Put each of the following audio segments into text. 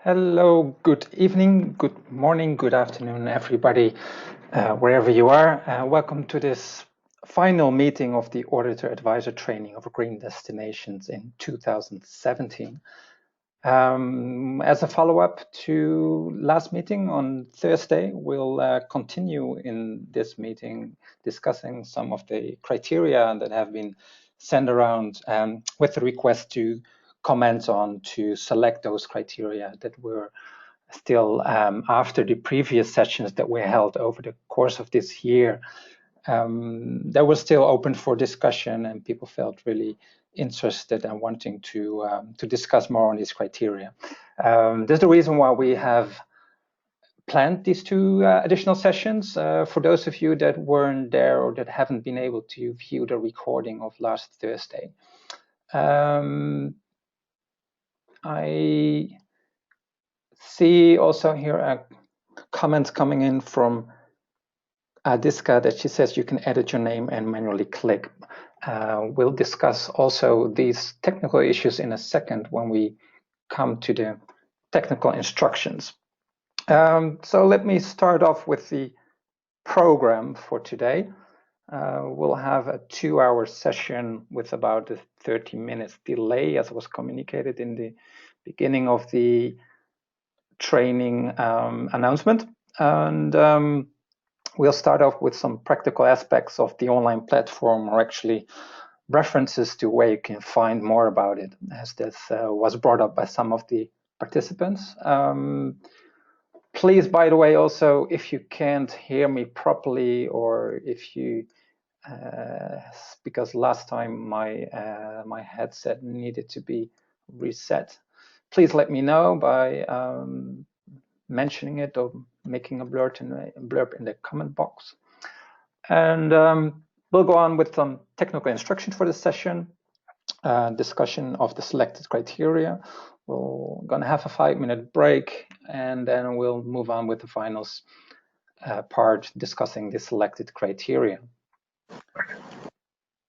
Hello, good evening, good morning, good afternoon, everybody, wherever you are. Welcome to this final meeting of the Auditor-Advisor Training of Green Destinations in 2017. As a follow-up to last meeting on Thursday, we'll continue in this meeting discussing some of the criteria that have been sent around with the request to comment on to select those criteria that were still after the previous sessions that were held over the course of this year. That was still open for discussion, and people felt really interested and wanting to discuss more on these criteria. There's the reason why we have planned these two additional sessions. For those of you that weren't there or that haven't been able to view the recording of last Thursday, I see also here a comment coming in from Adiska that she says you can edit your name and manually click. We'll discuss also these technical issues in a second when we come to the technical instructions. So let me start off with the program for today. We'll have a 2-hour session with about a 30 minutes delay, as was communicated in the beginning of the training announcement. And we'll start off with some practical aspects of the online platform, or actually references to where you can find more about it, as this was brought up by some of the participants. Please, by the way, also, if you can't hear me properly, or if you, because last time my headset needed to be reset, please let me know by mentioning it or making a blurb in the comment box. And we'll go on with some technical instructions for this session, discussion of the selected criteria. We're going to have a 5-minute break, and then we'll move on with the finals part, discussing the selected criteria.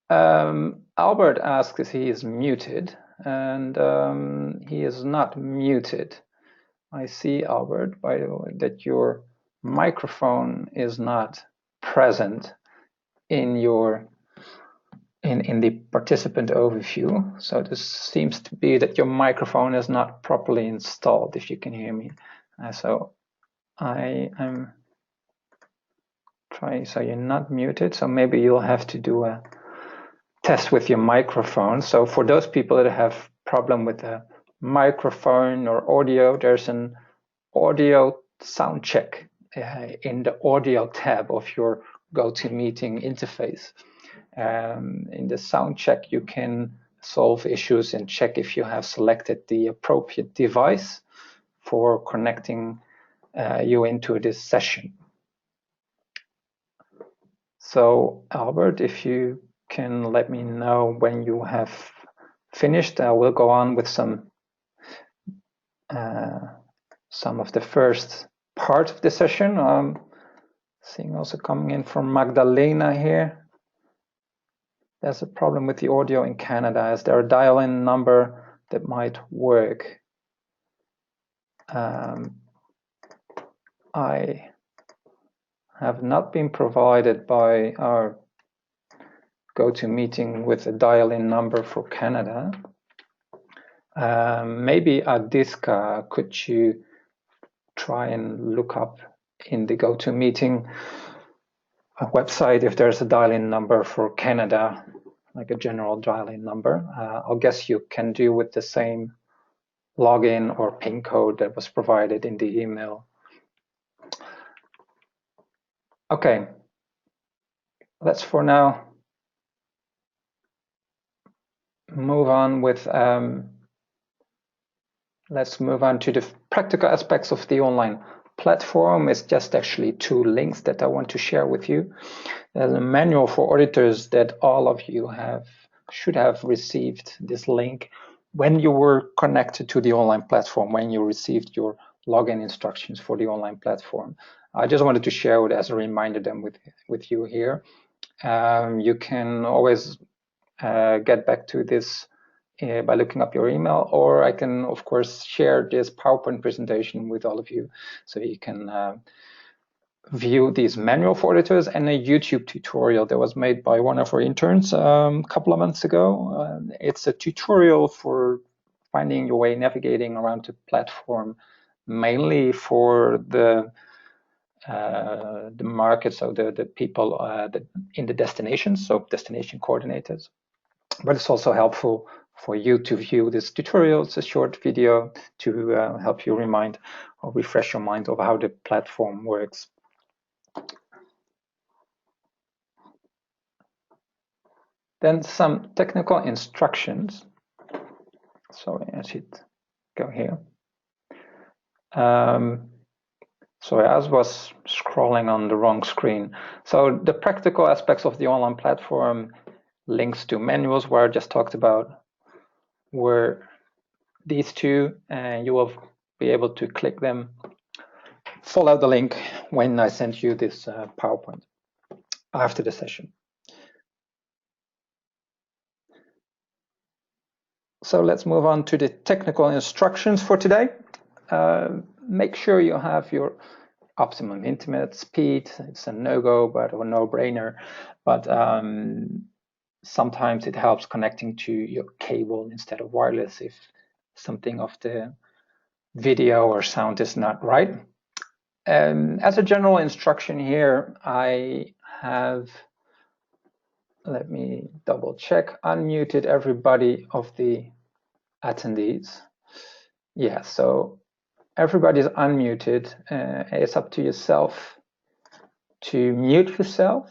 Albert asks if he is muted, and he is not muted. I see, Albert, by the way, that your microphone is not present in your in the participant overview. So this seems to be that your microphone is not properly installed, if you can hear me. So I am trying, so you're not muted, so maybe you'll have to do a test with your microphone. So for those people that have problem with the microphone or audio, there's an audio sound check in the audio tab of your GoToMeeting interface. In the sound check, you can solve issues and check if you have selected the appropriate device for connecting you into this session. So Albert, if you can let me know when you have finished, we'll go on with some of the first part of the session. Seeing also coming in from Magdalena here. There's a problem with the audio in Canada. Is there a dial-in number that might work? I have not been provided by our GoToMeeting with a dial-in number for Canada. Maybe Adiska, could you try and look up in the GoToMeeting website if there's a dial-in number for Canada, like a general dial-in number? I'll guess you can do with the same login or PIN code that was provided in the email. Okay, let's for now move on with let's move on to the practical aspects of the online platform. It's just actually 2 links that I want to share with you. There's a manual for auditors that all of you should have received this link when you were connected to the online platform, when you received your login instructions for the online platform. I just wanted to share it as a reminder then with you here. You can always get back to this by looking up your email, or I can, of course, share this PowerPoint presentation with all of you so you can view these manual for auditors and a YouTube tutorial that was made by one of our interns a couple of months ago. It's a tutorial for finding your way, navigating around the platform, mainly for the market, so the people in the destinations, so destination coordinators. But it's also helpful for you to view this tutorial. It's a short video to help you remind or refresh your mind of how the platform works. Then some technical instructions. Sorry, I should go here. Sorry, I was scrolling on the wrong screen. So the practical aspects of the online platform, links to manuals where I just talked about, were these two, and you will be able to click them. Follow the link when I send you this PowerPoint after the session. So let's move on to the technical instructions for today. Make sure you have your optimum internet speed. It's a no-go, but a no-brainer. But sometimes it helps connecting to your cable instead of wireless if something of the video or sound is not right. As a general instruction here, I have, let me double check, unmuted everybody of the attendees. Yeah, so everybody's unmuted. It's up to yourself to mute yourself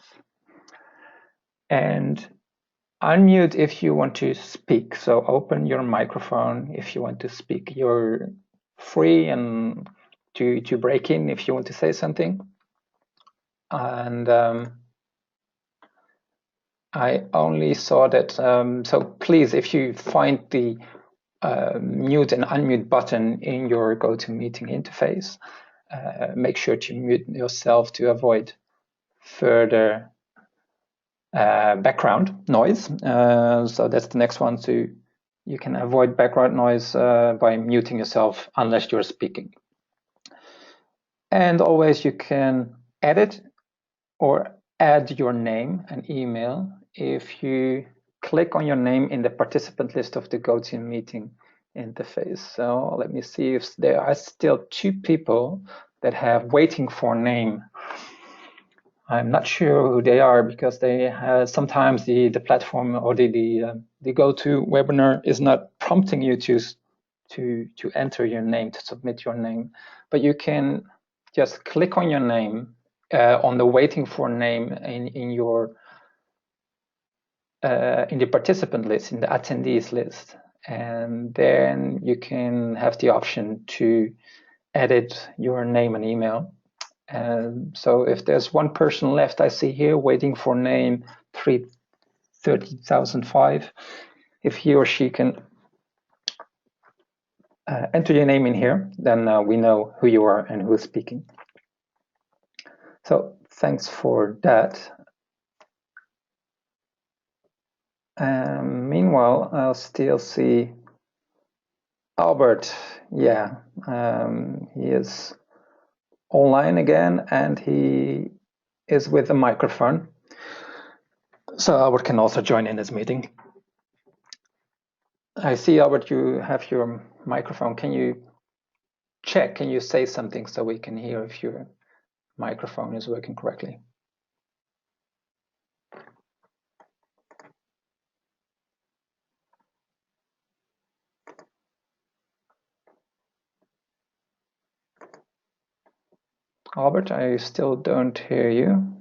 and unmute if you want to speak. So open your microphone if you want to speak. You're free and to break in if you want to say something. And I only saw that, so please, if you find the mute and unmute button in your GoToMeeting interface, make sure to mute yourself to avoid further background noise. So that's the next one. So you can avoid background noise by muting yourself unless you're speaking. And always you can edit or add your name and email if you click on your name in the participant list of the GoToMeeting interface. So let me see if there are still 2 people that have waiting for name. I'm not sure who they are because they have, sometimes the platform or the GoToWebinar is not prompting you to enter your name, to submit your name, but you can just click on your name on the waiting for name in your in the participant list, in the attendees list, and then you can have the option to edit your name and email. So if there's one person left, I see here waiting for name 30,005, if he or she can enter your name in here, then we know who you are and who's speaking. So thanks for that. Meanwhile, I'll still see Albert. Yeah, he is online again and he is with a microphone. So Albert can also join in this meeting. I see, Albert, you have your microphone. Can you check? Can you say something so we can hear if your microphone is working correctly? Albert, I still don't hear you.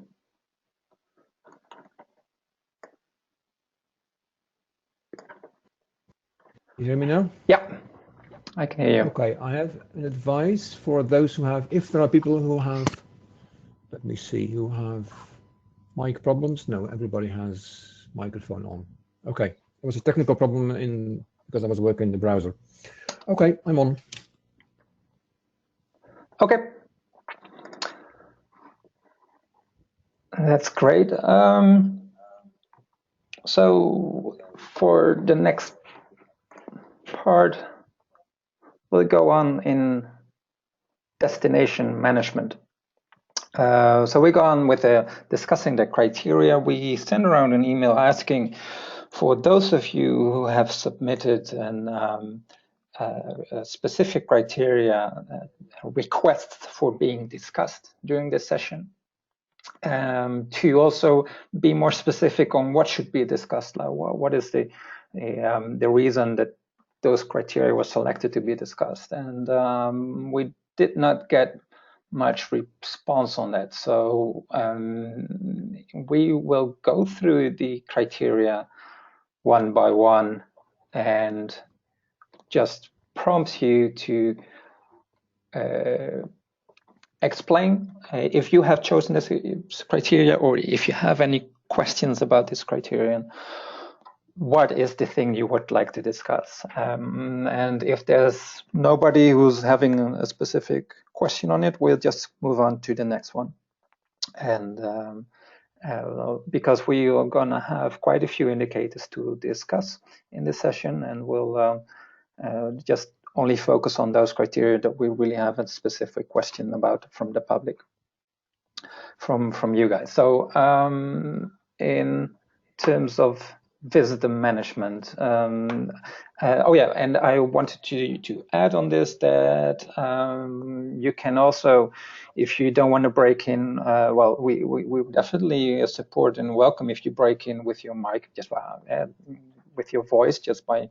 You hear me now? Yeah, I can hear you. Okay, I have an advice for those who have, if there are people who have, let me see, who have mic problems. No, everybody has microphone on. Okay, it was a technical problem because I was working in the browser. Okay, I'm on. Okay. That's great. So for the next part will go on in destination management. So we go on with discussing the criteria. We send around an email asking for those of you who have submitted a specific criteria requests for being discussed during this session, to also be more specific on what should be discussed. Like what is the reason that those criteria were selected to be discussed, and we did not get much response on that. So we will go through the criteria one by one and just prompt you to explain if you have chosen this criteria, or if you have any questions about this criterion, what is the thing you would like to discuss. And if there's nobody who's having a specific question on it, we'll just move on to the next one. And because we are going to have quite a few indicators to discuss in this session, and we'll just only focus on those criteria that we really have a specific question about from the public, from you guys. So in terms of visitor management, oh yeah, and I wanted to add on this that you can also, if you don't want to break in, well, we definitely support and welcome if you break in with your mic, just with your voice, just by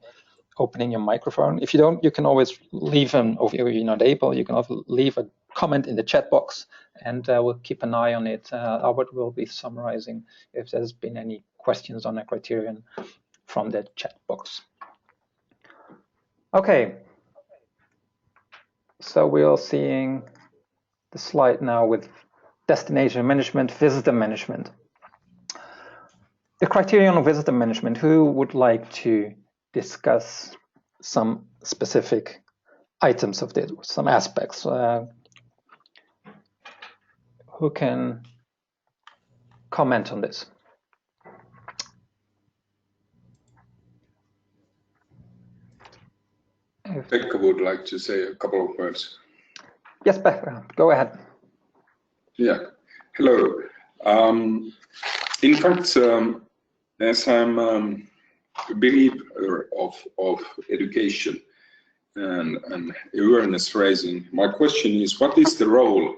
opening your microphone. If you don't, you can always leave if you're not able, you can also leave a comment in the chat box, and we'll keep an eye on it. Albert will be summarizing if there's been any questions on a criterion from the chat box. Okay, so we are seeing the slide now with destination management, visitor management. The criterion of visitor management, who would like to discuss some specific items of this, some aspects? Who can comment on this? Pekka would like to say a couple of words. Yes, Pekka, go ahead. Yeah, hello. In fact, as I'm a believer of education and awareness raising, my question is, what is the role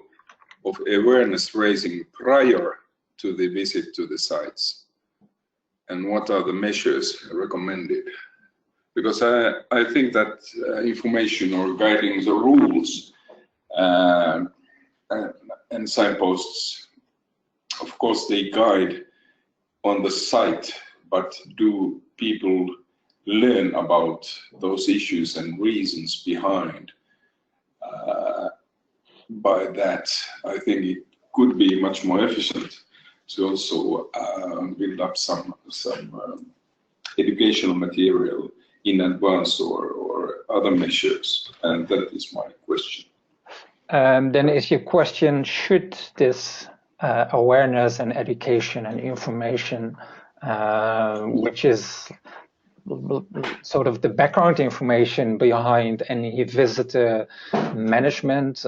of awareness raising prior to the visit to the sites? And what are the measures recommended? Because I think that information or guiding the rules and signposts, of course, they guide on the site, but do people learn about those issues and reasons behind? By that, I think it could be much more efficient to also build up some educational material in advance or other measures, and that is my question. Then is your question, should this awareness and education and information, which is sort of the background information behind any visitor management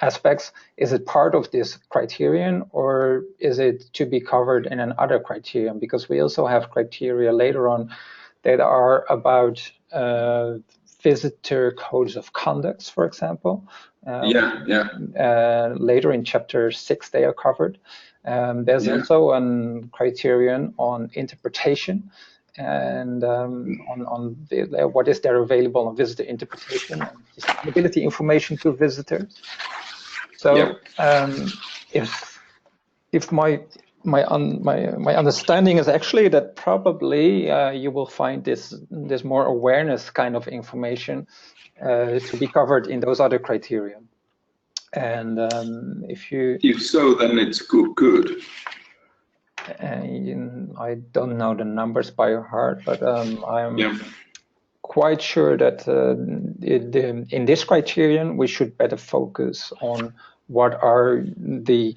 aspects, is it part of this criterion, or is it to be covered in another criterion? Because we also have criteria later on that are about visitor codes of conduct, for example. Later in chapter 6, they are covered. There's also a criterion on interpretation and on what is there available on visitor interpretation and sustainability information to visitors. So if my understanding is actually that probably you will find this more awareness kind of information to be covered in those other criteria. And if so, then it's good. I don't know the numbers by heart, but I'm quite sure that in this criterion we should better focus on what are the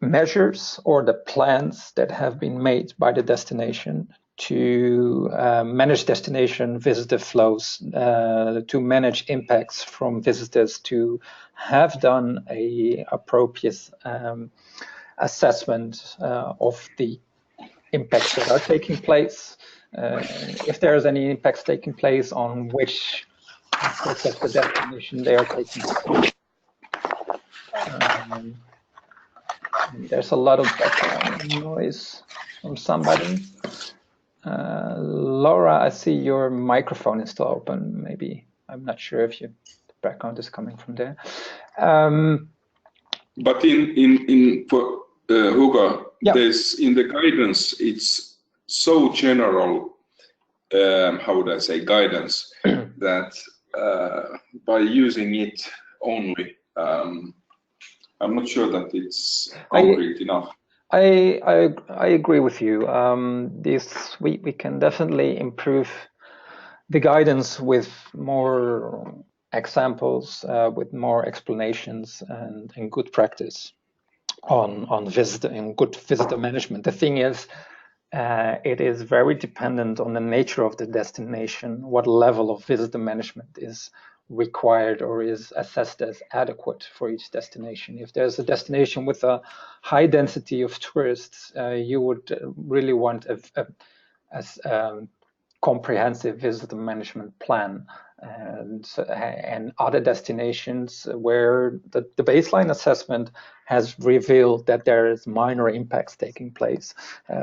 measures or the plans that have been made by the destination to manage destination visitor flows, to manage impacts from visitors, to have done a appropriate assessment of the impacts that are taking place, if there is any impacts taking place, on which aspects of the destination they are taking place. There's a lot of background noise from somebody. Laura, I see your microphone is still open. Maybe, I'm not sure if the background is coming from there. But for Hugo, yeah, there's in the guidance, it's so general, how would I say, guidance, that by using it only, I'm not sure that it's concrete enough. I agree with you. We can definitely improve the guidance with more examples, with more explanations, and good practice on visitor and good visitor management. The thing is, it is very dependent on the nature of the destination, what level of visitor management is required or is assessed as adequate for each destination. If there's a destination with a high density of tourists, you would really want a comprehensive visitor management plan. And other destinations where the baseline assessment has revealed that there is minor impacts taking place.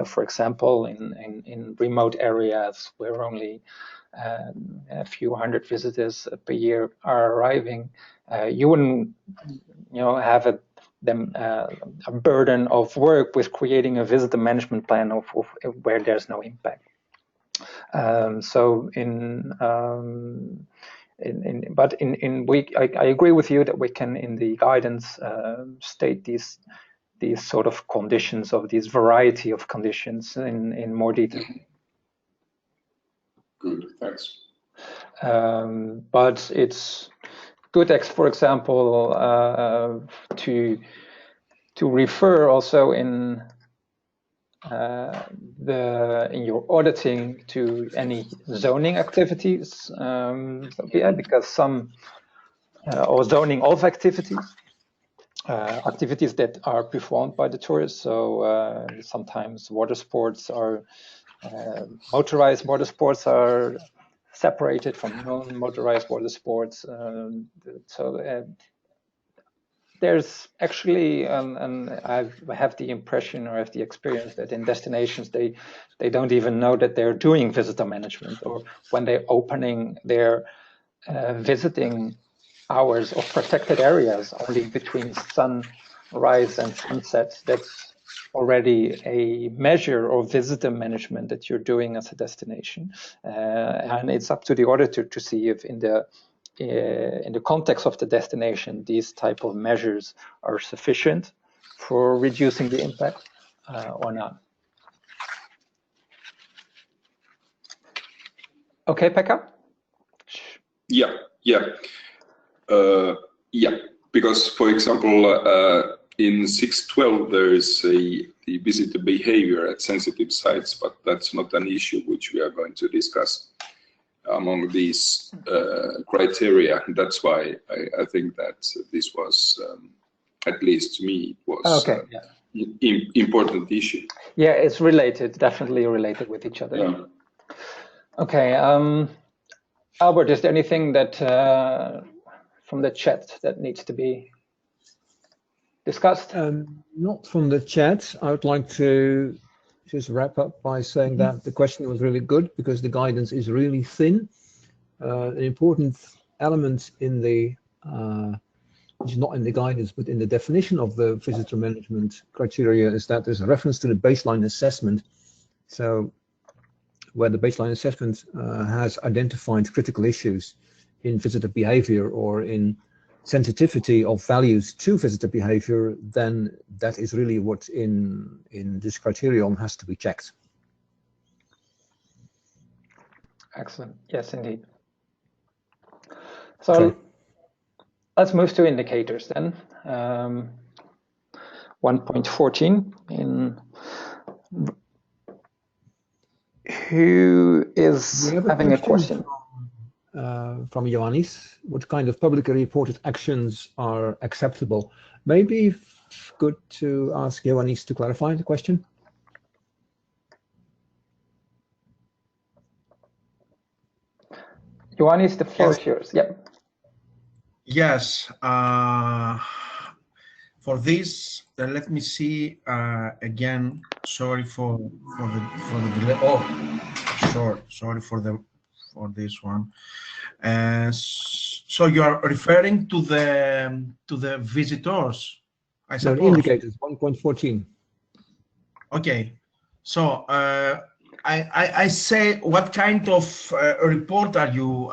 For example, in remote areas where only a few hundred visitors per year are arriving, you wouldn't, have a burden of work with creating a visitor management plan of where there's no impact. I agree with you that we can, in the guidance, state these sort of conditions, of these variety of conditions in more detail. Good, thanks. But it's good, for example, to refer also in your auditing to any zoning activities, because some or zoning of activities that are performed by the tourists. So sometimes water sports are motorized water sports are separated from non-motorized water sports. There's actually, and I have the impression or have the experience that in destinations, they don't even know that they're doing visitor management, or when they're opening their visiting hours of protected areas only between sunrise and sunset. That's already a measure of visitor management that you're doing as a destination. And it's up to the auditor to see if in the context of the destination, these type of measures are sufficient for reducing the impact or not. Okay, Pekka? Yeah. Because, for example, in 6.12, there is the visitor behavior at sensitive sites, but that's not an issue which we are going to discuss among these criteria. That's why I think that this was, at least to me, was important issue. Yeah, it's related, definitely related with each other. Yeah. Okay, Albert, is there anything that from the chat that needs to be discussed? Not from the chat. I would like to just wrap up by saying that the question was really good, because the guidance is really thin. An important element in the, which is not in the guidance, but in the definition of the visitor management criteria, is that there's a reference to the baseline assessment. So where the baseline assessment has identified critical issues in visitor behavior or in sensitivity of values to visitor behavior, then that is really what in this criterion has to be checked. Excellent. Yes, indeed. So let's move to indicators then. 1.14 in Who is We have having a question? From Ioannis. What kind of publicly reported actions are acceptable? Maybe good to ask Ioannis to clarify the question. Ioannis, the floor is yours. Yep. Yes. For this, let me see again. Sorry for the delay. Oh, sorry for this one. So you are referring to the visitors, I suppose. No, indicators 1.14. Okay. So I say, what kind of report are you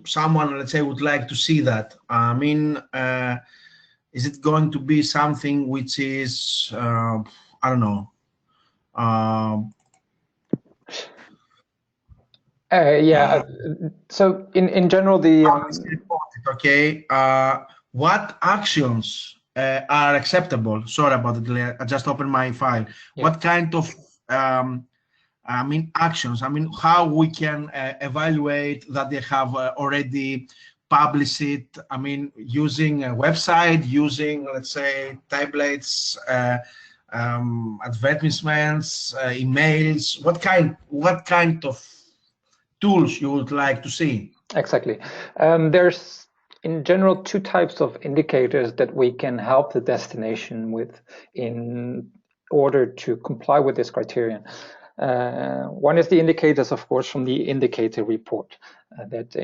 someone, let's say, would like to see that? I mean, is it going to be something which is I don't know? Yeah. So in general, the okay. What actions are acceptable? Sorry about the delay. I just opened my file. Yeah. What kind of I mean, actions? I mean, how we can evaluate that they have already published it? I mean, using a website, using, let's say, tablets, advertisements, emails. What kind of tools you would like to see? Exactly. There's in general two types of indicators that we can help the destination with in order to comply with this criterion. One is the indicators, of course, from the indicator report that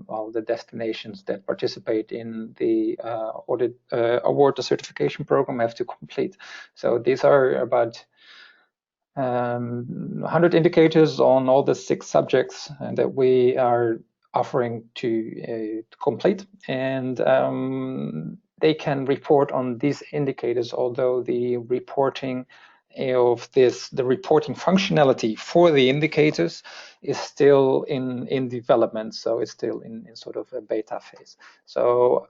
all the destinations that participate in the award the certification program have to complete. So these are about 100 indicators on all the 6 subjects that we are offering to complete, and they can report on these indicators, although the reporting of the reporting functionality for the indicators is still in development, so it's still in sort of a beta phase. So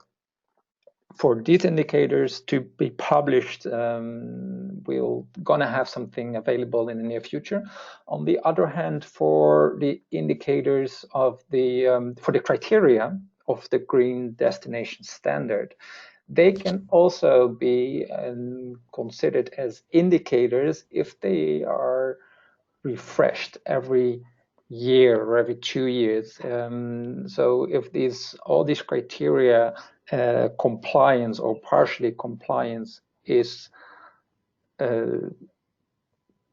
for these indicators to be published, we're gonna have something available in the near future. On the other hand, for the indicators of the for the criteria of the Green Destination Standard, they can also be considered as indicators if they are refreshed every year or every 2 years. So if all these criteria compliance or partially compliance is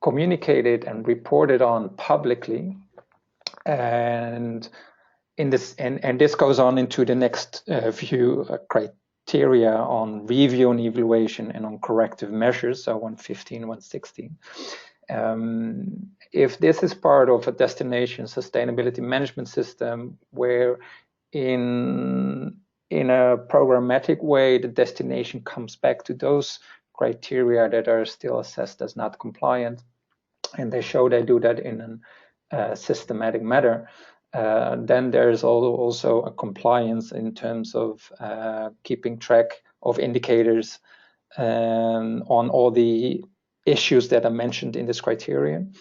communicated and reported on publicly, and this goes on into the next few criteria on review and evaluation and on corrective measures, so 115, 116. If this is part of a destination sustainability management system where in a programmatic way the destination comes back to those criteria that are still assessed as not compliant, and they show they do that in a systematic manner, then there's also a compliance in terms of keeping track of indicators on all the issues that are mentioned in this criterion.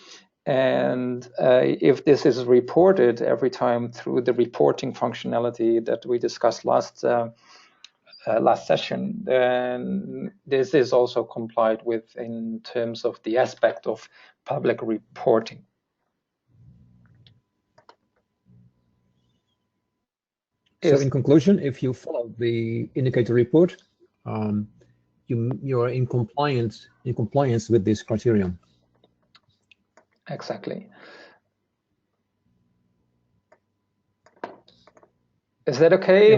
And if this is reported every time through the reporting functionality that we discussed last session, then this is also complied with in terms of the aspect of public reporting. So in conclusion, if you follow the indicator report, you are in compliance with this criterion. Exactly. Is that okay?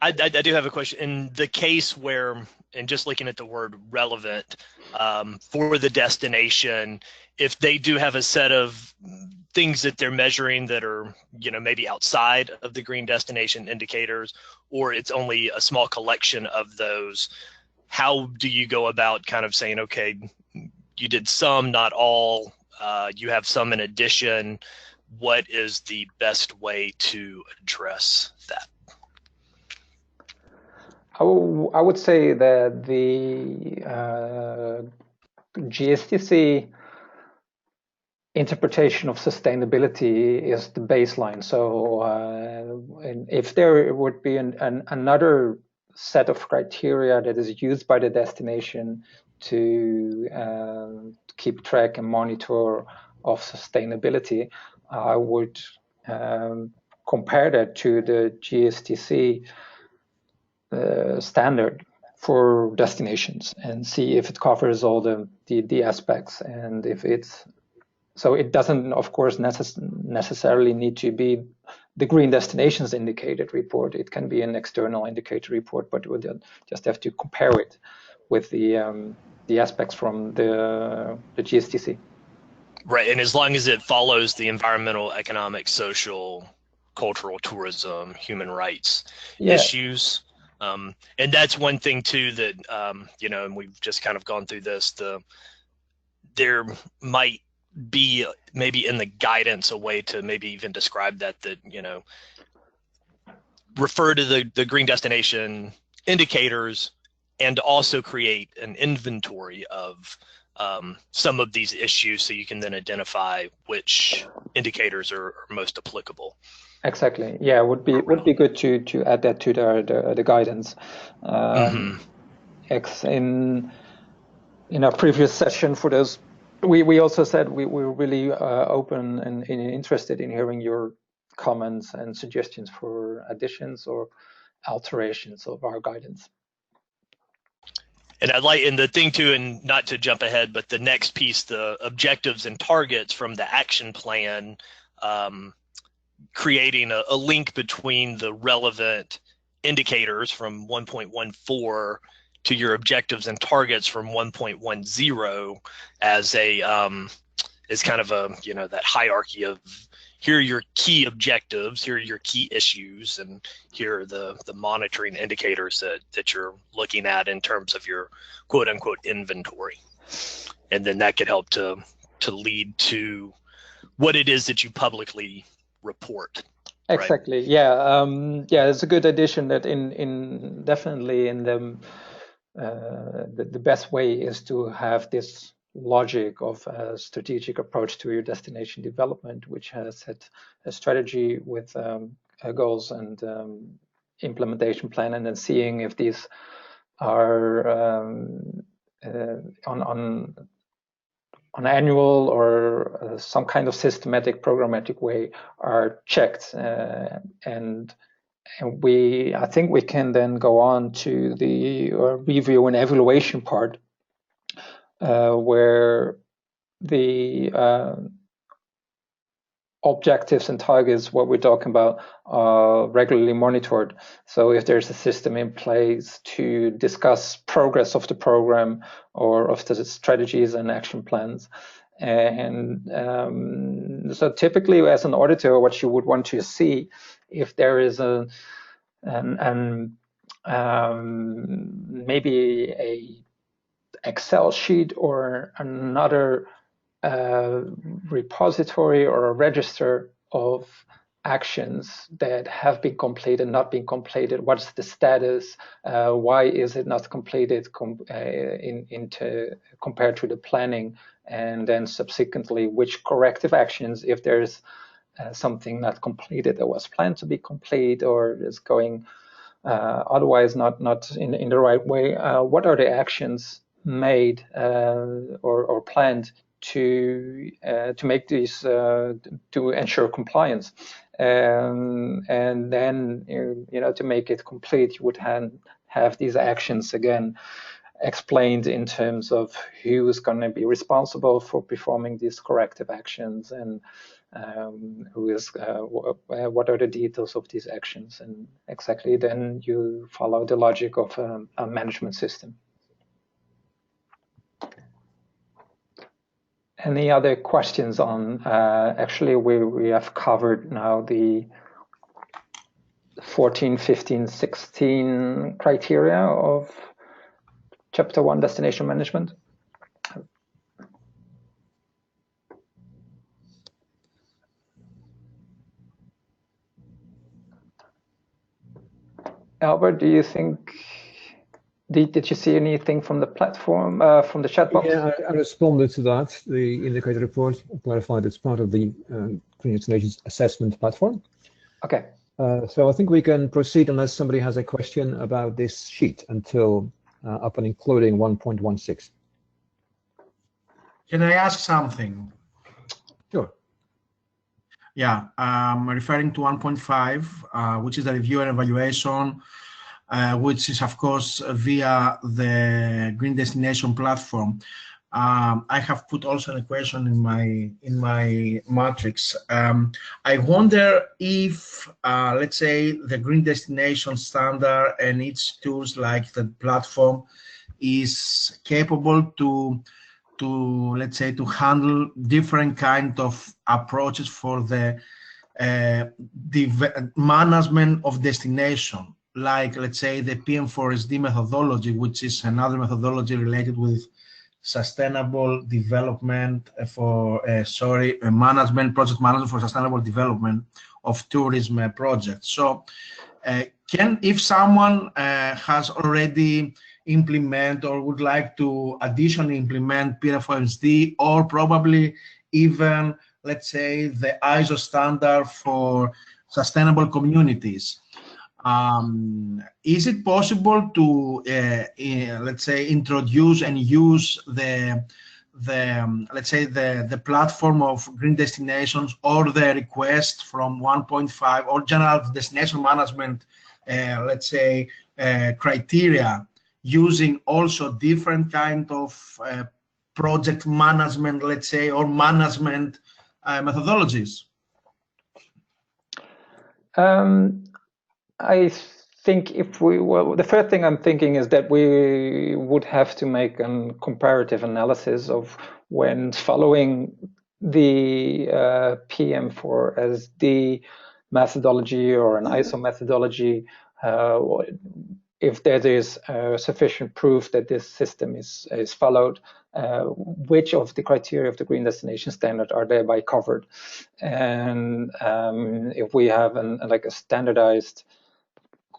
I do have a question. In the case where, and just looking at the word relevant for the destination, if they do have a set of things that they're measuring that are, maybe outside of the green destination indicators, or it's only a small collection of those, how do you go about kind of saying, okay, you did some, not all, you have some in addition? What is the best way to address that? I would say that the GSTC interpretation of sustainability is the baseline. So if there would be another set of criteria that is used by the destination to keep track and monitor of sustainability, I would compare that to the GSTC standard for destinations and see if it covers all the aspects, and if it's so it doesn't, of course, necessarily need to be the green destinations indicated report. It can be an external indicator report, but we'll just have to compare it with the aspects from the GSTC. Right, and as long as it follows the environmental, economic, social, cultural, tourism, human rights issues. And that's one thing too that, and we've just kind of gone through this, there might be maybe in the guidance a way to maybe even describe that refer to the green destination indicators and also create an inventory of some of these issues, so you can then identify which indicators are most applicable. Exactly. Yeah, would be good to add that to the guidance. In our previous session, for those, we also said we're really open and interested in hearing your comments and suggestions for additions or alterations of our guidance. And and the thing too, and not to jump ahead, but the next piece, the objectives and targets from the action plan, creating a link between the relevant indicators from 1.14 to your objectives and targets from 1.10 as is kind of that hierarchy of, here are your key objectives, here are your key issues, and here are the monitoring indicators that you're looking at in terms of your quote unquote inventory. And then that could help to lead to what it is that you publicly report. Exactly. Right? Yeah. It's a good addition that in definitely in the best way is to have this logic of a strategic approach to your destination development, which has had a strategy with goals and implementation plan, and then seeing if these are on annual or some kind of systematic programmatic way are checked, and I think we can then go on to the review and evaluation part, where the objectives and targets, what we're talking about, are regularly monitored. So if there's a system in place to discuss progress of the program or of the strategies and action plans. And so typically as an auditor, what you would want to see, if there is maybe a Excel sheet or another repository or a register of actions that have been completed, not been completed, what's the status, why is it not completed compared to the planning, and then subsequently which corrective actions, if there's something not completed that was planned to be complete or is going otherwise not in the right way, what are the actions made or planned to make these to ensure compliance, and then to make it complete, you would have these actions again explained in terms of who is going to be responsible for performing these corrective actions, and what are the details of these actions, and exactly then you follow the logic of a management system. Any other questions on, actually we have covered now the 14, 15, 16 criteria of Chapter 1 Destination Management. Albert, do you think Did you see anything from the platform, from the chat box? Yeah, I responded to that. The indicator report clarified it's part of the Green Destinations Assessment Platform. Okay. So I think we can proceed unless somebody has a question about this sheet until up and including 1.16. Can I ask something? Sure. Yeah, referring to 1.5, which is the review and evaluation, which is of course via the Green Destination platform. I have put also a question in my matrix. I wonder if, let's say, the Green Destination standard and its tools like the platform is capable to let's say to handle different kind of approaches for the management of destination, like let's say the PM4SD methodology, which is another methodology related with sustainable development for management, project management for sustainable development of tourism projects. So if someone has already implement or would like to additionally implement PM4SD, or probably even, let's say, the ISO standard for sustainable communities, is it possible to, let's say, introduce and use the platform of Green Destinations or the request from 1.5 or general destination management, let's say, criteria, using also different kind of project management, let's say, or management methodologies? I think the first thing I'm thinking is that we would have to make a comparative analysis of when following the PM4SD methodology or an ISO methodology, if there is sufficient proof that this system is followed, which of the criteria of the Green Destination Standard are thereby covered. And if we have like a standardized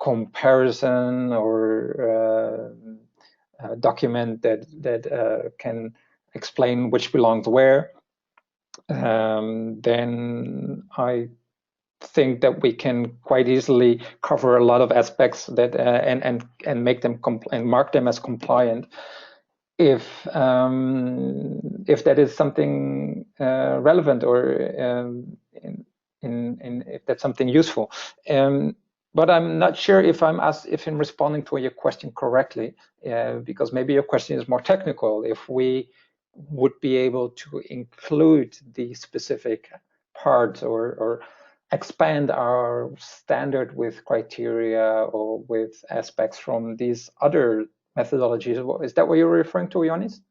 comparison or document that can explain which belongs where, then I think that we can quite easily cover a lot of aspects that and make them and mark them as compliant if that is something relevant or if that's something useful. But I'm not sure if I'm responding to your question correctly, because maybe your question is more technical. If we would be able to include the specific part or expand our standard with criteria or with aspects from these other methodologies. Is that what you're referring to, Ioannis?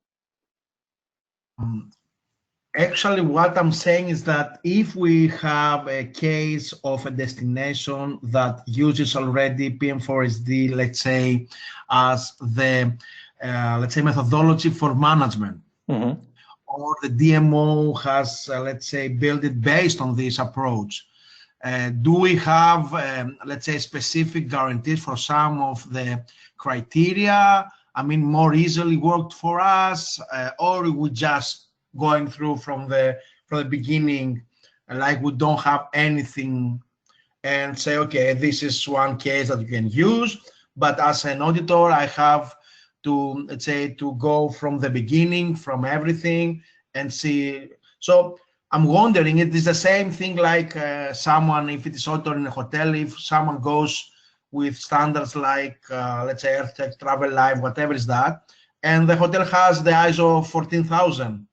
Actually, what I'm saying is that if we have a case of a destination that uses already PM4SD, let's say, as the let's say methodology for management, or the DMO has, let's say, built it based on this approach, do we have, let's say, specific guarantees for some of the criteria? I mean, more easily worked for us, or we just going through from the beginning, like we don't have anything, and say, okay, this is one case that you can use, but as an auditor, I have to, let's say, to go from the beginning, from everything, and see. So I'm wondering, it is the same thing like someone, if it is auditor in a hotel, if someone goes with standards like, let's say, Earth Travel Life, whatever is that, and the hotel has the ISO 14,000.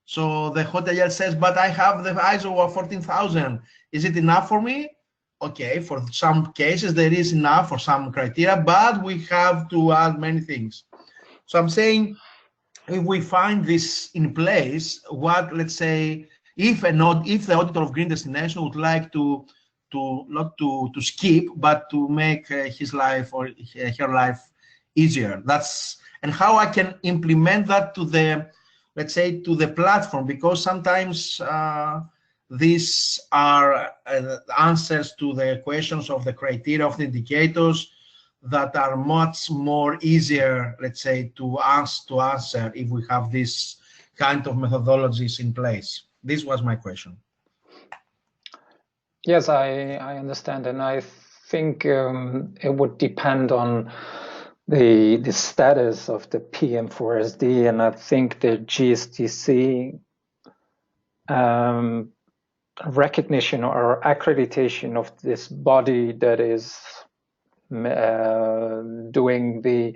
So the hotelier says, but I have the ISO of 14,000. Is it enough for me? Okay, for some cases there is enough for some criteria, but we have to add many things. So I'm saying, if we find this in place, what, let's say, if the auditor of Green Destination would like to not to skip, but to make his life or her life easier, and how I can implement that to the, let's say, to the platform, because sometimes these are answers to the questions of the criteria of the indicators that are much more easier, let's say, to answer if we have this kind of methodologies in place? This was my question. Yes, I understand, and I think it would depend on the status of the PM4SD, and I think the GSTC recognition or accreditation of this body that is doing the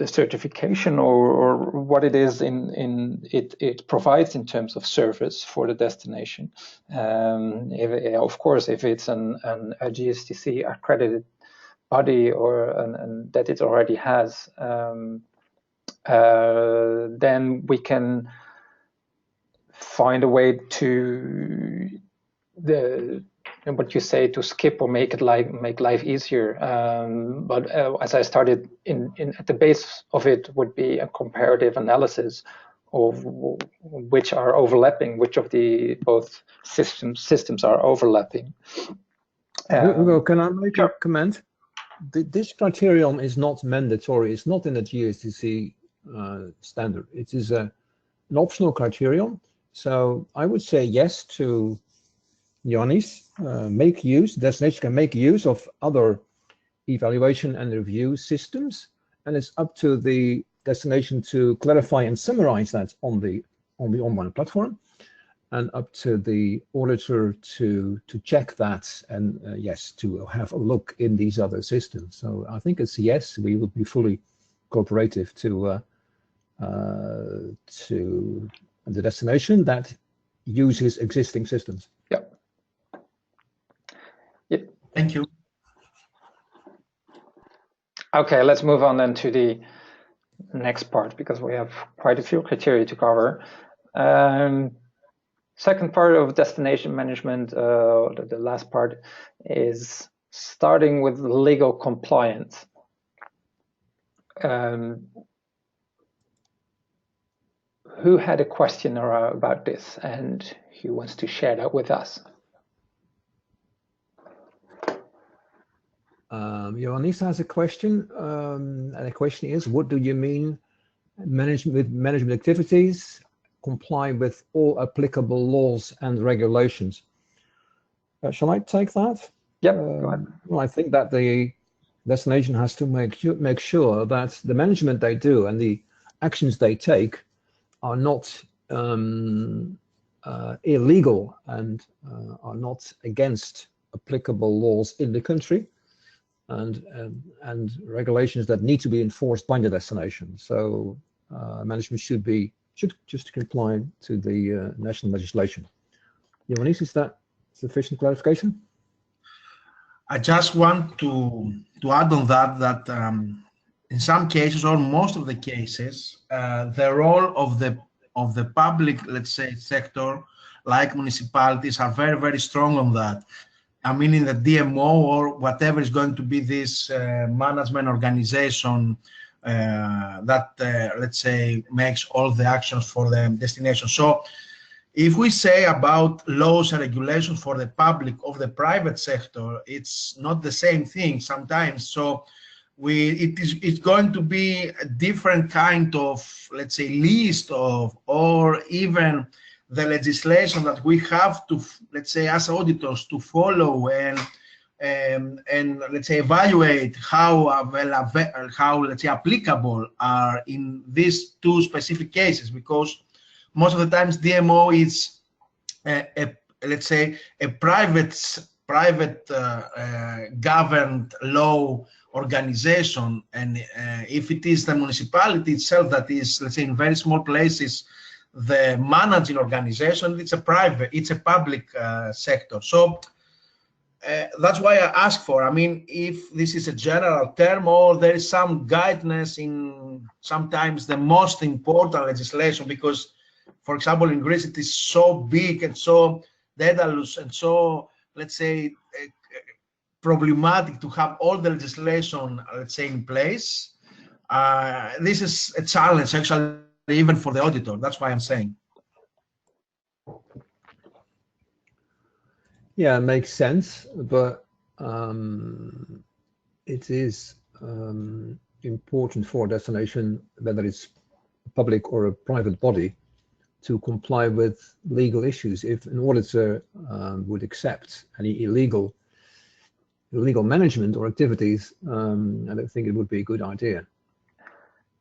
certification or what it is it provides in terms of service for the destination. Of course, if it's a GSTC accredited body or that it already has, then we can find a way to what you say, to skip or make life easier. But as I started at the base of it would be a comparative analysis of which are overlapping, which of the both systems are overlapping. Hugo, can I make a comment? This criterion is not mandatory. It's not in the GSTC standard. It is an optional criterion. So I would say yes to Ioannis. Destination can make use of other evaluation and review systems, and it's up to the destination to clarify and summarize that on the online platform, and up to the auditor to check that, and yes, to have a look in these other systems. So I think it's yes, we will be fully cooperative to the destination that uses existing systems. Yeah. Thank you. Okay, let's move on then to the next part, because we have quite a few criteria to cover. Second part of destination management, the last part, is starting with legal compliance. Who had a question about this, and who wants to share that with us? Ioannis has a question, and the question is, what do you mean management activities comply with all applicable laws and regulations? Shall I take that? Yep, go ahead. Well, I think that the destination has to make sure that the management they do and the actions they take are not illegal and are not against applicable laws in the country, and regulations that need to be enforced by the destination. So management should just comply to the national legislation. Ioannis, is that sufficient clarification? I just want to add on that in some cases, or most of the cases, the role of the public, let's say, sector, like municipalities, are very, very strong on that. I mean, in the DMO or whatever is going to be this management organization that, let's say, makes all the actions for the destination. So if we say about laws and regulations for the public of the private sector, it's not the same thing sometimes. So it's going to be a different kind of, let's say, list of, or even the legislation that we have to, let's say, as auditors, to follow and let's say evaluate how let's say applicable are in these two specific cases, because most of the times DMO is let's say a private governed law organization, and if it is the municipality itself that is, let's say, in very small places, the managing organization, it's a public sector. So that's why I ask for, I mean, if this is a general term or there is some guidance in sometimes the most important legislation, because, for example, in Greece, it is so big and so daedalus and so, let's say, problematic to have all the legislation, let's say, in place. This is a challenge, actually, even for the auditor. That's why I'm saying. Yeah, it makes sense, but it is important for a destination, whether it's a public or a private body, to comply with legal issues. If an auditor would accept any illegal management or activities, I don't think it would be a good idea.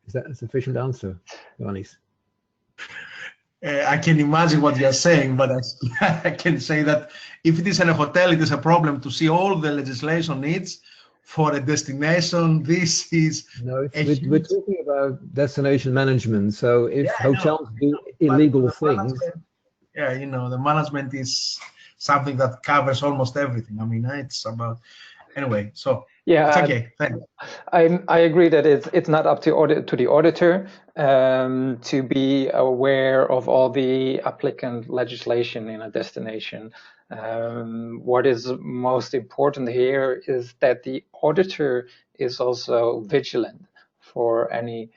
Is that a sufficient answer, Johannes? I can imagine what you're saying, but I can say that if it is in a hotel, it is a problem to see all the legislation needs for a destination. This is we're talking about destination management. So if hotels do but illegal things, yeah, you know, the management is something that covers almost everything. I mean, it's about anyway. So yeah, it's okay. Thank you. I agree that it's not up to the auditor to be aware of all the applicant legislation in a destination. What is most important here is that the auditor is also vigilant for any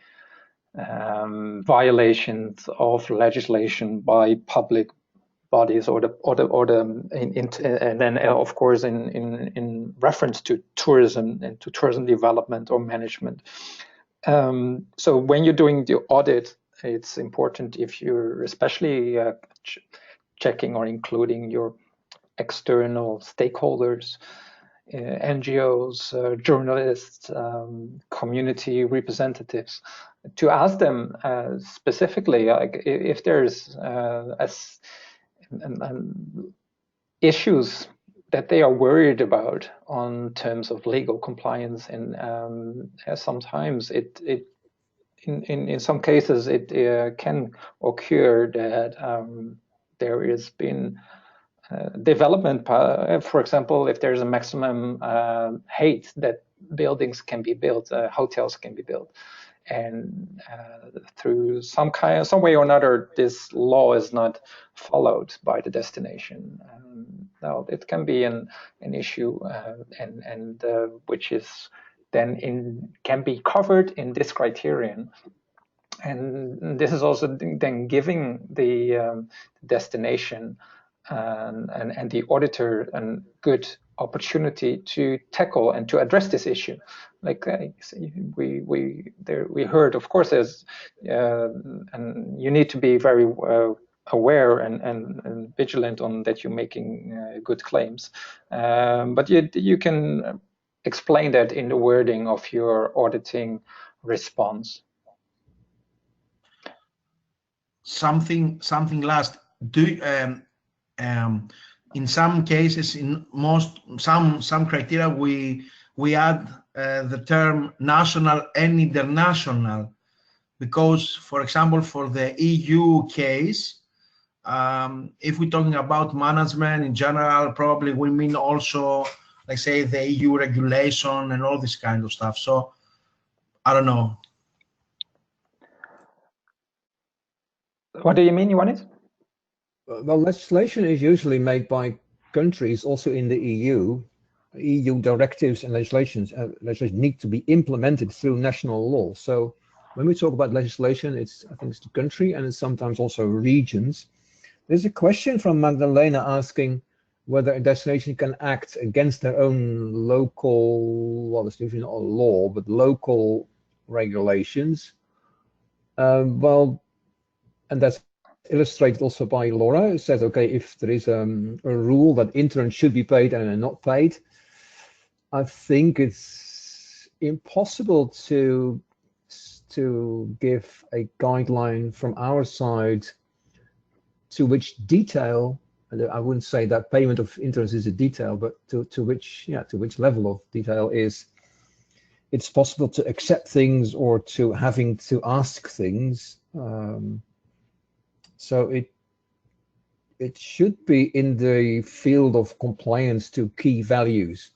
violations of legislation by public bodies and then of course in reference to tourism and to tourism development or management. So when you're doing the audit, it's important if you're especially checking or including your external stakeholders, NGOs, journalists, community representatives, to ask them specifically if there's issues that they are worried about on terms of legal compliance, and sometimes in some cases it can occur that there has been development, for example, if there's a maximum height that buildings can be built, hotels can be built, and through some way or another, this law is not followed by the destination. Now it can be an issue, and which is then can be covered in this criterion. And this is also then giving the destination and the auditor a good opportunity to tackle and to address this issue. Like we heard, of course, there's and you need to be very aware and vigilant on that you're making good claims, but you can explain that in the wording of your auditing response. Something last. In some cases, in some criteria, we add the term national and international, because, for example, for the EU case, if we're talking about management in general, probably we mean also, like say, the EU regulation and all this kind of stuff. So I don't know. What do you mean, Johannes? Well, legislation is usually made by countries also in the EU. EU directives and legislation need to be implemented through national law. So when we talk about legislation, I think it's the country, and it's sometimes also regions. There's a question from Magdalena asking whether a destination can act against their own local, well, it's usually not a law, but local regulations. Well, and that's illustrated also by Laura. It says, okay, if there is a rule that interns should be paid and are not paid, I think it's impossible to give a guideline from our side to which detail, and I wouldn't say that payment of interns is a detail, but to which level of detail it's possible to accept things or to having to ask things. So it should be in the field of compliance to key values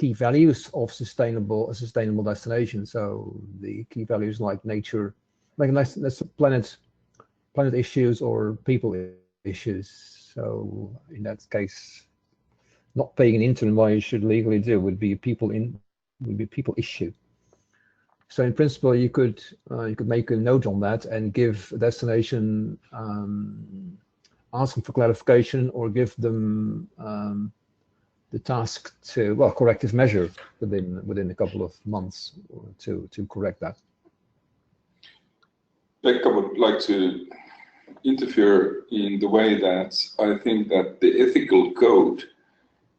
of a sustainable destination. So the key values like nature, like that's planet issues or people issues. So in that case, not paying an intern what you should legally do would be people issue. So in principle, you could make a note on that and give a destination, ask them for clarification, or give them the task to, well, corrective measure within a couple of months to correct that. Pekka would like to interfere in the way that I think that the ethical code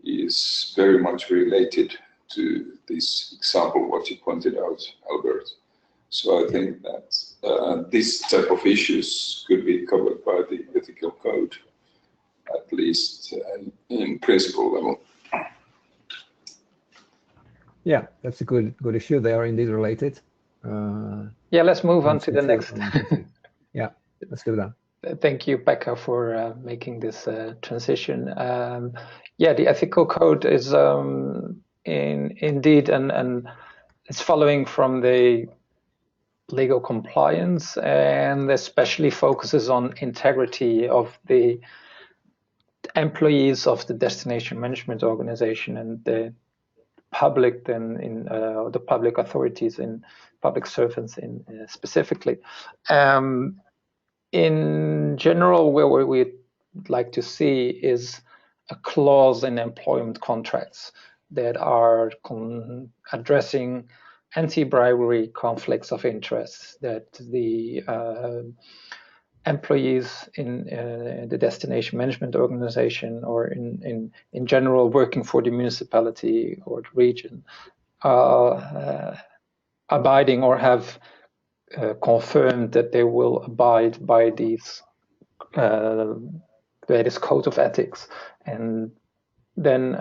is very much related to this example, what you pointed out, Albert. So I think that this type of issues could be covered by the ethical code, at least in principle level. Yeah, that's a good issue. They are indeed related. Yeah, let's move on to the next. Yeah, let's do that. Thank you, Pekka, for making this transition. Yeah, the ethical code is indeed, and it's following from the legal compliance, and especially focuses on integrity of the employees of the destination management organization and the public, then in the public authorities and public servants in specifically. In general, where we'd like to see is a clause in employment contracts that are addressing anti-bribery conflicts of interest, that the employees in the destination management organization or in general working for the municipality or the region abiding or have confirmed that they will abide by these this code of ethics. And then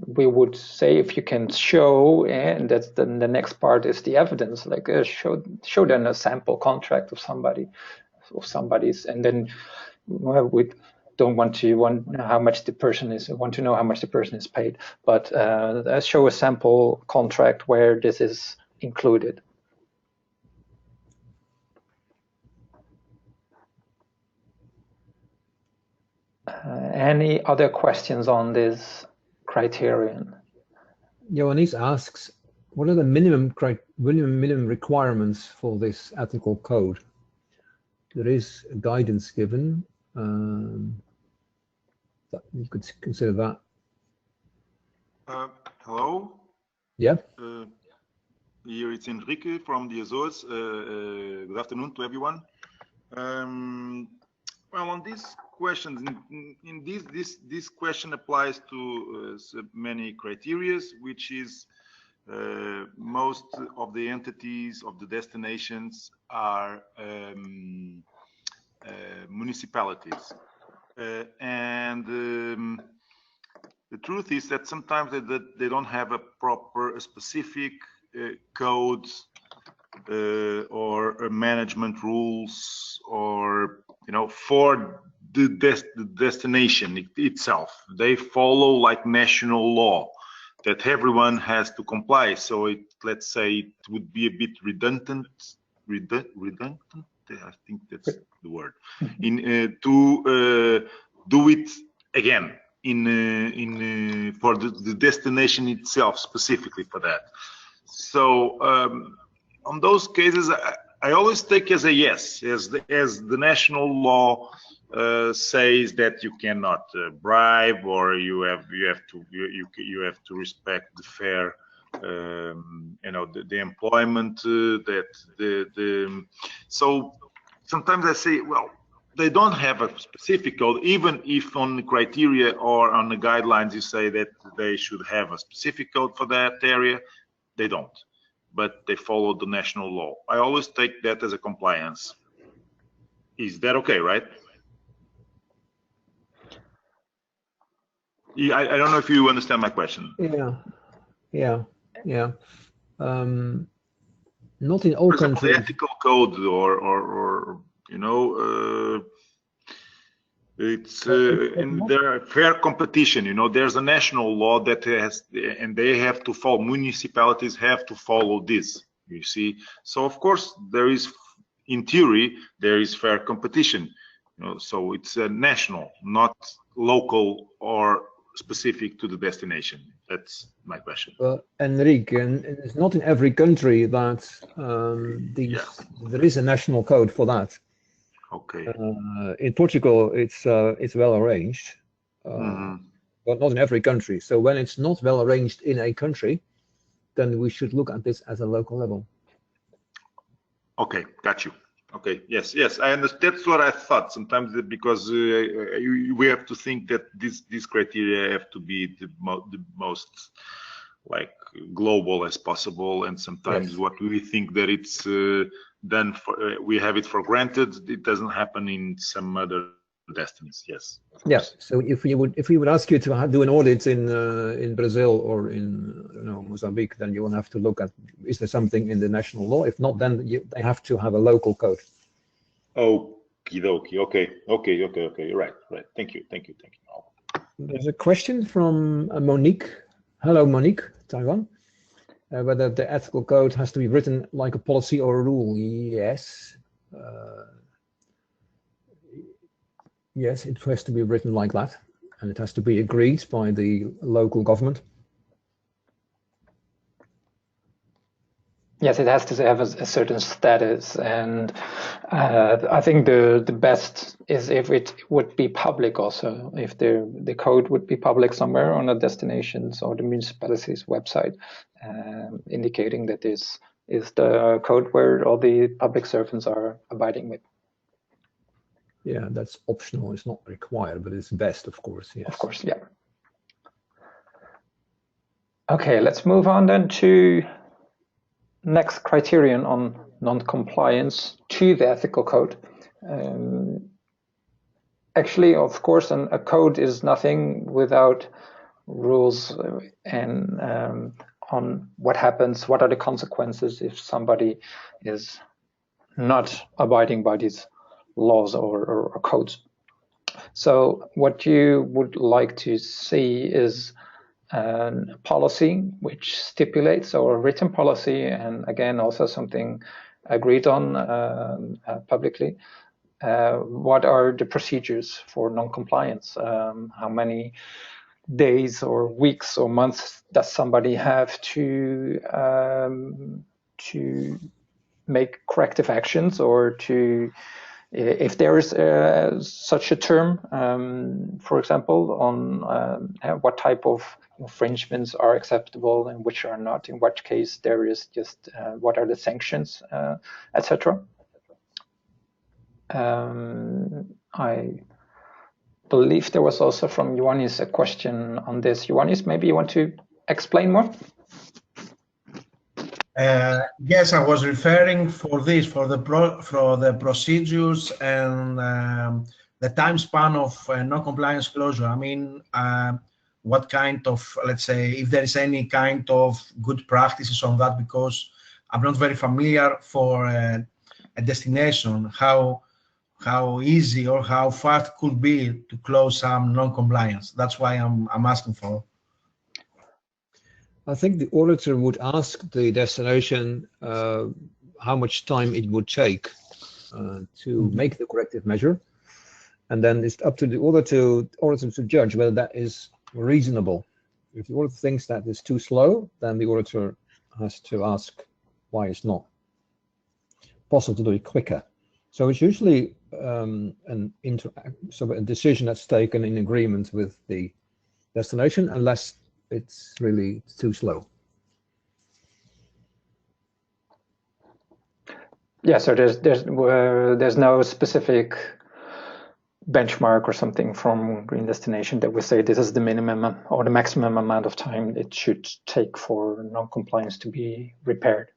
we would say, if you can show, and that's then the next part is the evidence, like show them a sample contract of somebody's, and then we don't want to how much the person is, want to know how much the person is paid, but show a sample contract where this is included. Any other questions on this criterion? Ioannis asks, what are the minimum requirements for this ethical code? There is guidance given. That you could consider that. Hello. Yeah. Here it's Enrique from the Azores. Good afternoon to everyone. Well, on these questions, in this question applies to many criteria, which is most of the entities of the destinations are municipalities, and the truth is that sometimes they don't have a proper, specific codes or management rules, or for the destination itself. They follow like national law that everyone has to comply. So let's say it would be a bit redundant. I think that's the word. To do it again for the destination itself, specifically for that. So on those cases, I always take as a yes, as the national law says that you cannot bribe, or you have to respect the fair, the employment so sometimes I say, well, they don't have a specific code, even if on the criteria or on the guidelines you say that they should have a specific code for that area. They don't, but they follow the national law. I always take that as a compliance. Is that okay, right? I don't know if you understand my question. Yeah. Not in all countries. The ethical code, or it's in their fair competition. There's a national law that has, and they have to follow. Municipalities have to follow this. You see, so of course there is, in theory, there is fair competition. So it's national, not local or specific to the destination. That's my question. Enrique, and it's not in every country that there is a national code for that. Okay. In Portugal, it's well arranged. but not in every country. So when it's not well arranged in a country, then we should look at this as a local level. Okay, got you. Okay, yes, I understand. That's what I thought. Sometimes because we have to think that these criteria have to be the most like global as possible, and sometimes what we think that it's done for, we have it for granted. It doesn't happen in some other destinies. Yes. Yeah. So if we would ask you to do an audit in Brazil or in Mozambique, then you will have to look at, is there something in the national law? If not, then they have to have a local code. Okie dokie. Okay. You're right. Thank you. There's a question from Monique. Hello, Monique, Taiwan. Whether the ethical code has to be written like a policy or a rule. Yes. Yes, it has to be written like that, and it has to be agreed by the local government. Yes, it has to have a certain status, and I think the best is if it would be public also, if the code would be public somewhere on the destinations or the municipality's website, indicating that this is the code where all the public servants are abiding with. Yeah, that's optional. It's not required, but it's best, of course. Yes. Of course, yeah. Okay, let's move on then to next criterion on non-compliance to the ethical code. Actually, of course, a code is nothing without rules and on what happens, what are the consequences if somebody is not abiding by these laws or codes. So what you would like to see is a policy which stipulates, or a written policy, and again also something agreed on publicly, what are the procedures for non-compliance, how many days or weeks or months does somebody have to make corrective actions, or to, if there is such a term, for example, on what type of infringements are acceptable and which are not, in which case there is just what are the sanctions, etc. I believe there was also from Ioannis a question on this. Ioannis, maybe you want to explain more? Yes, I was referring for this, for the procedures and the time span of non-compliance closure. I mean, what kind of, let's say, if there is any kind of good practices on that, because I'm not very familiar for a destination, how easy or how fast it could be to close some non-compliance. That's why I'm asking for. I think the auditor would ask the destination how much time it would take to make the corrective measure, and then it's up to the auditor to judge whether that is reasonable. If the auditor thinks that is too slow, then the auditor has to ask why it's not possible to do it quicker. So it's usually a decision that's taken in agreement with the destination, unless it's really too slow. Yeah, so there's no specific benchmark or something from Green Destination that we say this is the minimum or the maximum amount of time it should take for non-compliance to be repaired.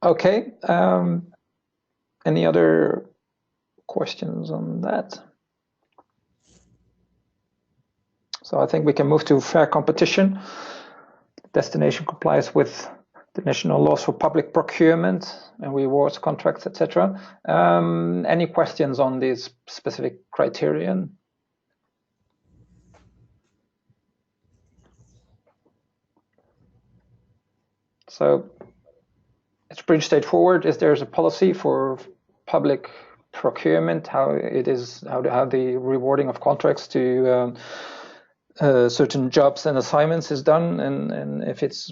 Okay, any other questions on that? So I think we can move to fair competition. Destination complies with the national laws for public procurement and rewards contracts, etc. Any questions on this specific criterion? So it's pretty straightforward. There's a policy for public procurement, how the rewarding of contracts to certain jobs and assignments is done, and if it's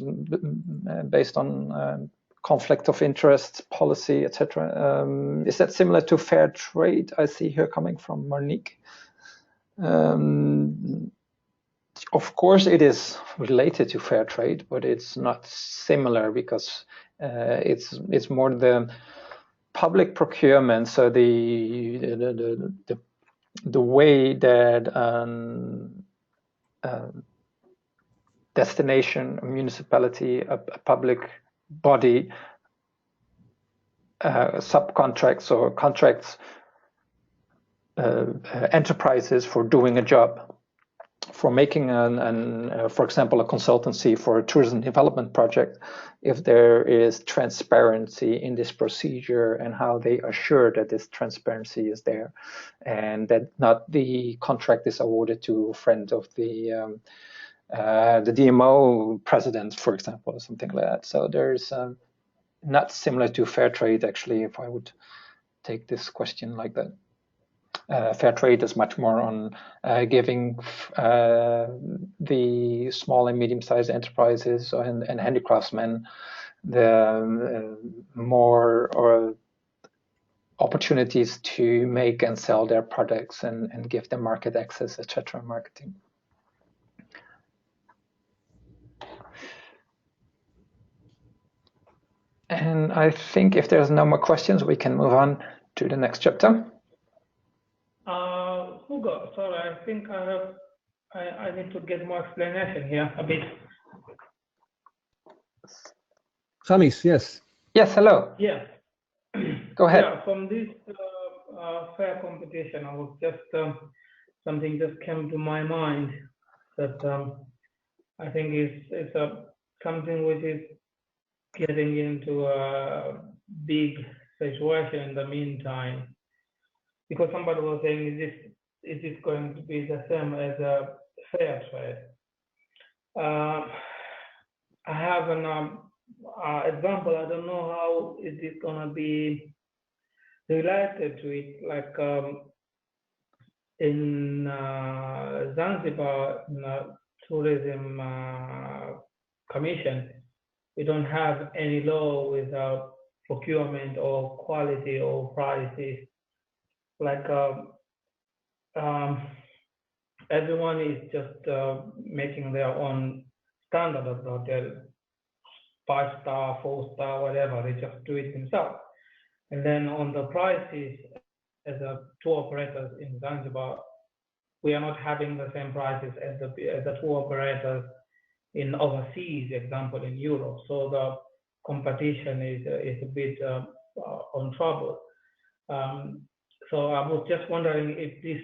based on conflict of interest policy, etc. Is that similar to fair trade? I see here coming from Monique. Of course, it is related to fair trade, but it's not similar because it's more the public procurement. So the way that destination, a municipality, a public body subcontracts or contracts enterprises for doing a job, for making for example, a consultancy for a tourism development project. If there is transparency in this procedure and how they assure that this transparency is there, and that not the contract is awarded to a friend of the DMO president, for example, or something like that. So there's not similar to fair trade, actually, if I would take this question like that. Fair trade is much more on giving the small and medium-sized enterprises and handicraftsmen the more or opportunities to make and sell their products and give them market access, etc. Marketing. And I think if there's no more questions, we can move on to the next chapter. Hugo, sorry, I think I need to get more explanation here a bit. Samis, yes. Yes, hello. Yeah. Go ahead. Yeah, from this fair competition, I was just something just came to my mind that I think it's something which is getting into a big situation in the meantime, because somebody was saying, is this going to be the same as a fair trade? I have an example. I don't know how is it going to be related to it, like in Zanzibar, in the tourism commission, we don't have any law without procurement or quality or prices. Like everyone is just making their own standard of the hotel, 5-star, 4-star, whatever. They just do it themselves. And then on the prices, as a tour operators in Zanzibar, we are not having the same prices as the tour operators in overseas, example in Europe. So the competition is a bit on trouble. So I was just wondering if this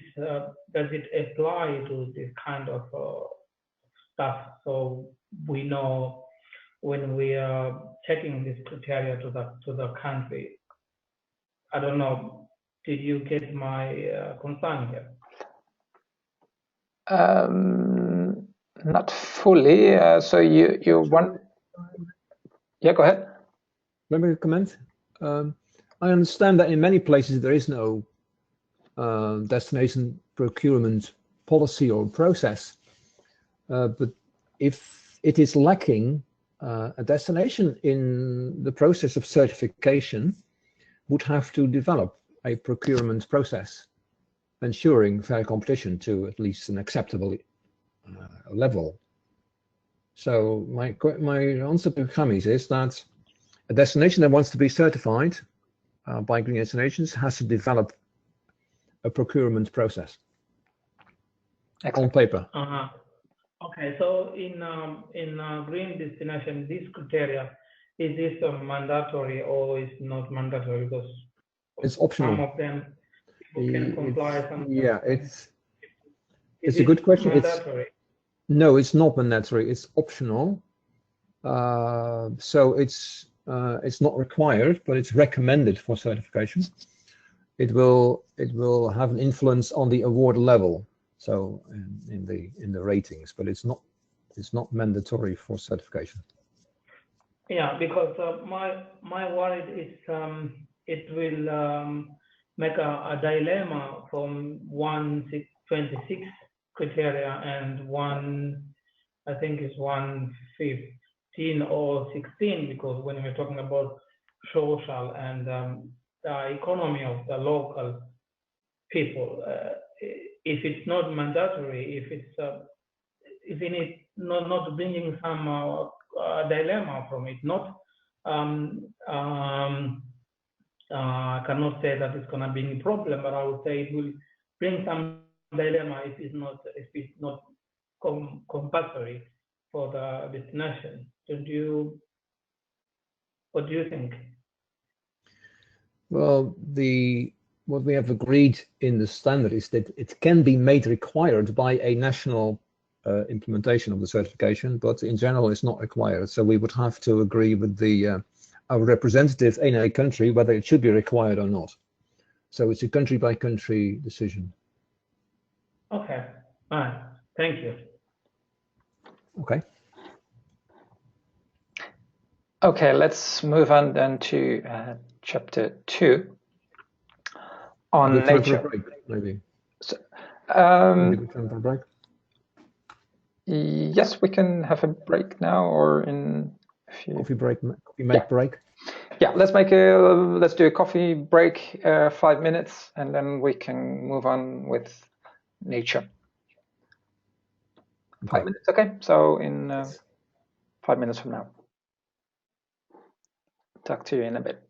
does it apply to this kind of stuff, so we know when we are checking this criteria to the country. I don't know. Did you get my concern here? Not fully. So you want? Yeah, go ahead. Let me comment. I understand that in many places there is no destination procurement policy or process, but if it is lacking, a destination in the process of certification would have to develop a procurement process ensuring fair competition to at least an acceptable level. So my answer to James is that a destination that wants to be certified by Green Destinations has to develop a procurement process. Excellent. On paper. Okay, so in Green Destination, this criteria, is this mandatory or is not mandatory? Because it's optional. Some of them can comply. Yeah, it's a good question. Mandatory? No, it's not mandatory. It's optional. So it's not required, but it's recommended for certification. It will have an influence on the award level, so in the ratings, but it's not mandatory for certification. Yeah, because my worry is it will make a dilemma from 126 criteria and I think it's 150 15 or 16, because when we're talking about social and the economy of the local people, if it's not mandatory, if it's isn't it not bringing some dilemma from it? Not I cannot say that it's going to be a problem, but I would say it will bring some dilemma if it's not compulsory for the destination. What do you think? Well, what we have agreed in the standard is that it can be made required by a national implementation of the certification, but in general it's not required. So we would have to agree with our representative in a country whether it should be required or not. So it's a country by country decision. Okay, all right, thank you. Okay. Okay, let's move on then to chapter 2 on Good time nature. for a break, maybe. So, Maybe good time for a break. yes, we can have a break now, or in a few. Coffee break. Coffee make break. Yeah, let's do a coffee break, 5 minutes, and then we can move on with nature. Okay. 5 minutes, okay? So in 5 minutes from now. Talk to you in a bit.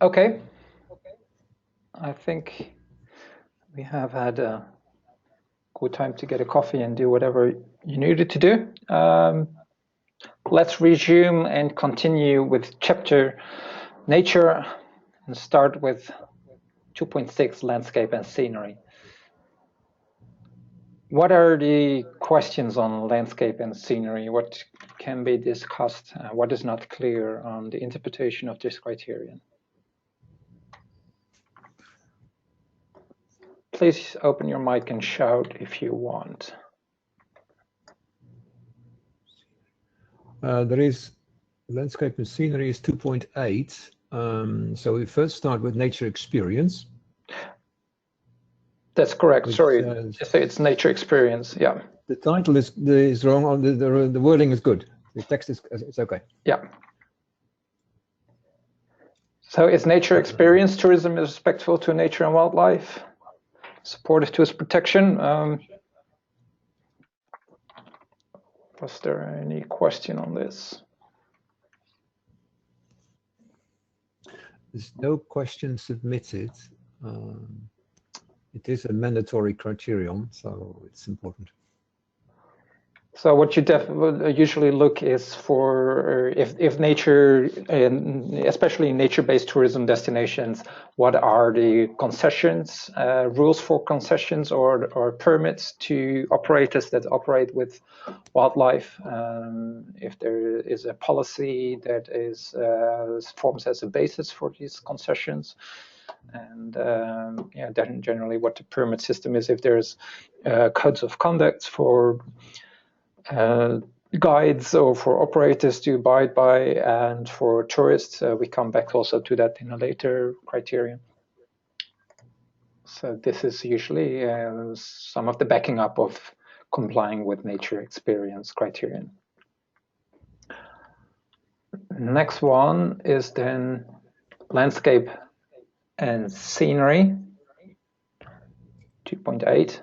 Okay. I think we have had a good time to get a coffee and do whatever you needed to do. Let's resume and continue with chapter nature and start with 2.6 landscape and scenery. What are the questions on landscape and scenery? What can be discussed? What is not clear on the interpretation of this criterion? Please open your mic and shout if you want. There is landscape and scenery is 2.8. So we first start with nature experience. That's correct. Sorry, it's nature experience. Yeah. The title is wrong. On the wording is good. The text is it's okay. Yeah. So is nature experience tourism is respectful to nature and wildlife, supportive to its protection? Was there any question on this? There's no question submitted. It is a mandatory criterion, so it's important. So what you usually look is for if nature, and especially nature-based tourism destinations, what are the concessions, rules for concessions or permits to operators that operate with wildlife? If there is a policy that is forms as a basis for these concessions. And yeah, then generally what the permit system is, if there's codes of conduct for guides or for operators to abide by, and for tourists, we come back also to that in a later criterion. So this is usually some of the backing up of complying with nature experience criterion. Next one is then landscape and scenery, 2.8.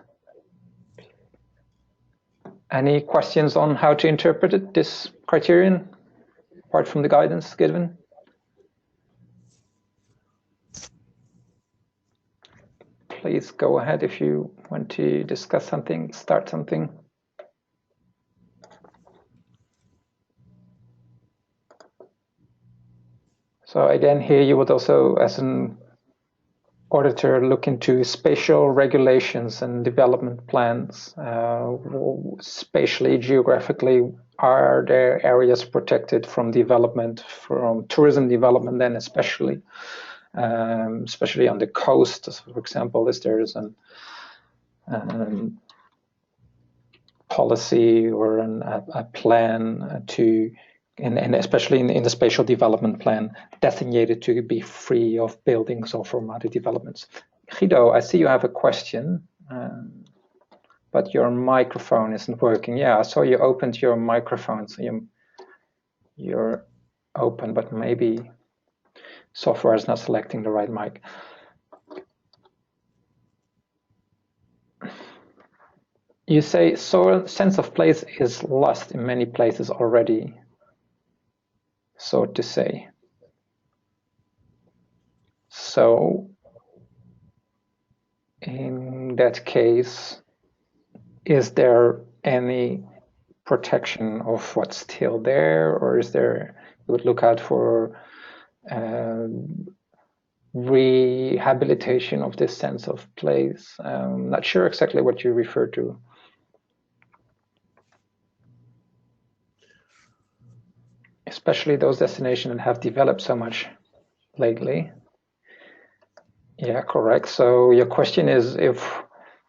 Any questions on how to interpret it, this criterion, apart from the guidance given? Please go ahead if you want to discuss something, start something. So again, here you would also, as an auditor, look into spatial regulations and development plans. Spatially, geographically, are there areas protected from development, from tourism development, then especially on the coast, for example, is there is an policy or a plan to, and especially in the spatial development plan, designated to be free of buildings or from other developments. Guido, I see you have a question, but your microphone isn't working. Yeah, I saw you opened your microphone, so you're open, but maybe software is not selecting the right mic. You say, so sense of place is lost in many places already, so to say. So in that case, is there any protection of what's still there, or is there, you would look out for rehabilitation of this sense of place? Not sure exactly what you refer to. Especially those destinations that have developed so much lately. Yeah, correct. So your question is if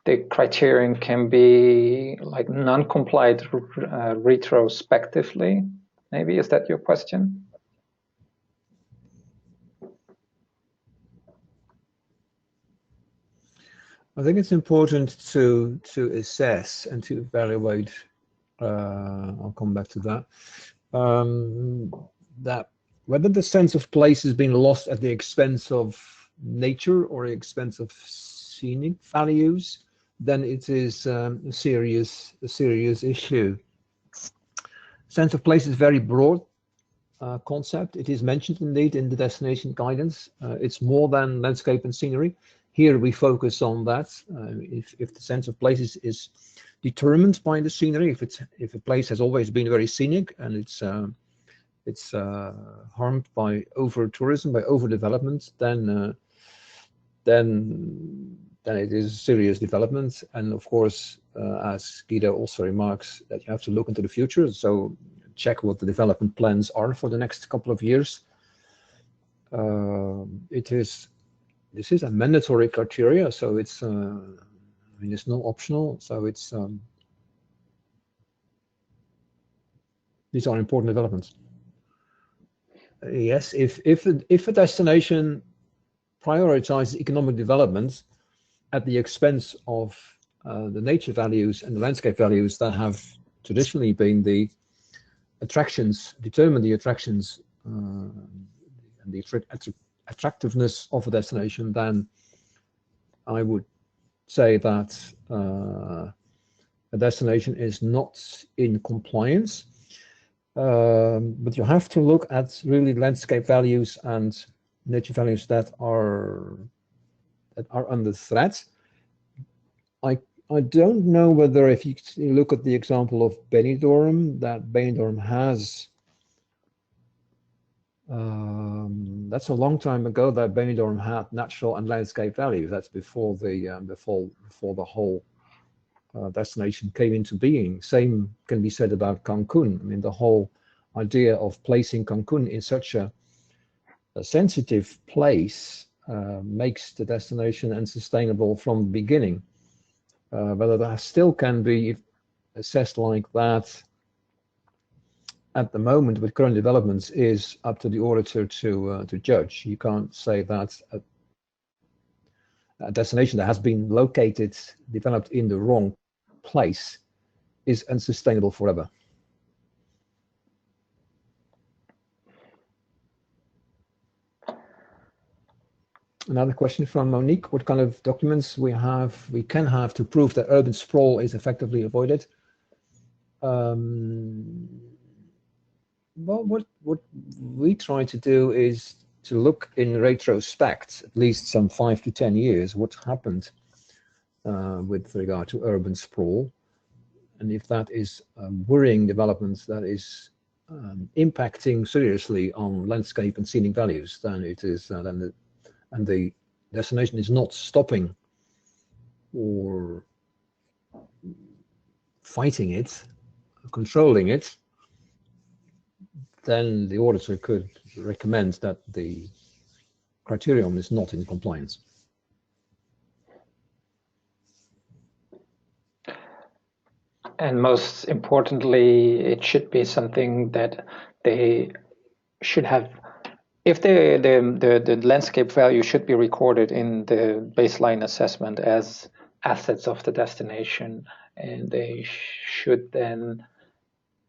the criterion can be like non-compliant retrospectively, maybe, is that your question? I think it's important to assess and to evaluate, I'll come back to that, that whether the sense of place has been lost at the expense of nature or the expense of scenic values, then it is a serious issue. Sense of place is very broad concept. It is mentioned indeed in the destination guidance. It's more than landscape and scenery. Here we focus on that. If the sense of places is determined by the scenery, if a place has always been very scenic and it's harmed by over tourism, by over development, then it is serious development. And of course, as Guido also remarks, that you have to look into the future. So check what the development plans are for the next couple of years. This is a mandatory criteria, so it's I mean, it's not optional. So it's these are important developments. Yes, if a destination prioritizes economic development at the expense of the nature values and the landscape values that have traditionally been the attractions, determine the attractions and the attractiveness of a destination, then I would say that a destination is not in compliance. But you have to look at really landscape values and nature values that are under threat. I don't know whether, if you look at the example of Benidorm, that Benidorm has that's a long time ago that Benidorm had natural and landscape values. That's before the whole destination came into being. Same can be said about Cancun. I mean, the whole idea of placing Cancun in such a sensitive place makes the destination unsustainable from the beginning. Whether that still can be assessed like that at the moment with current developments is up to the auditor to judge. You can't say that a destination that has been located, developed in the wrong place is unsustainable forever. Another question from Monique: what kind of documents we can have to prove that urban sprawl is effectively avoided? Well, what we try to do is to look in retrospect, at least some 5 to 10 years, what happened with regard to urban sprawl, and if that is worrying developments that is impacting seriously on landscape and scenic values, then it is and the destination is not stopping or fighting it, controlling it, then the auditor could recommend that the criterion is not in compliance. And most importantly, it should be something that they should have. If the landscape value should be recorded in the baseline assessment as assets of the destination, and they should then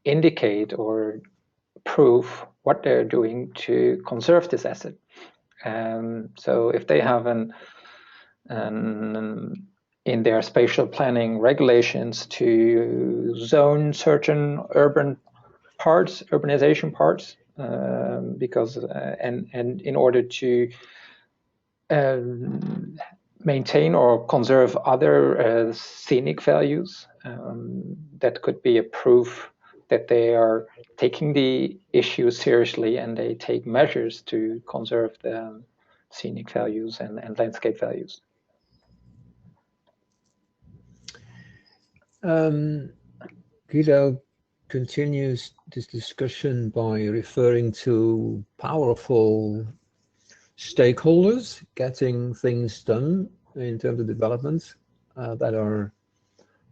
indicate or prove what they're doing to conserve this asset. So if they have in their spatial planning regulations to zone certain urban parts, urbanization parts, because and in order to maintain or conserve other scenic values, that could be a proof that they are taking the issue seriously and they take measures to conserve the scenic values and landscape values. Guido continues this discussion by referring to powerful stakeholders getting things done in terms of development that are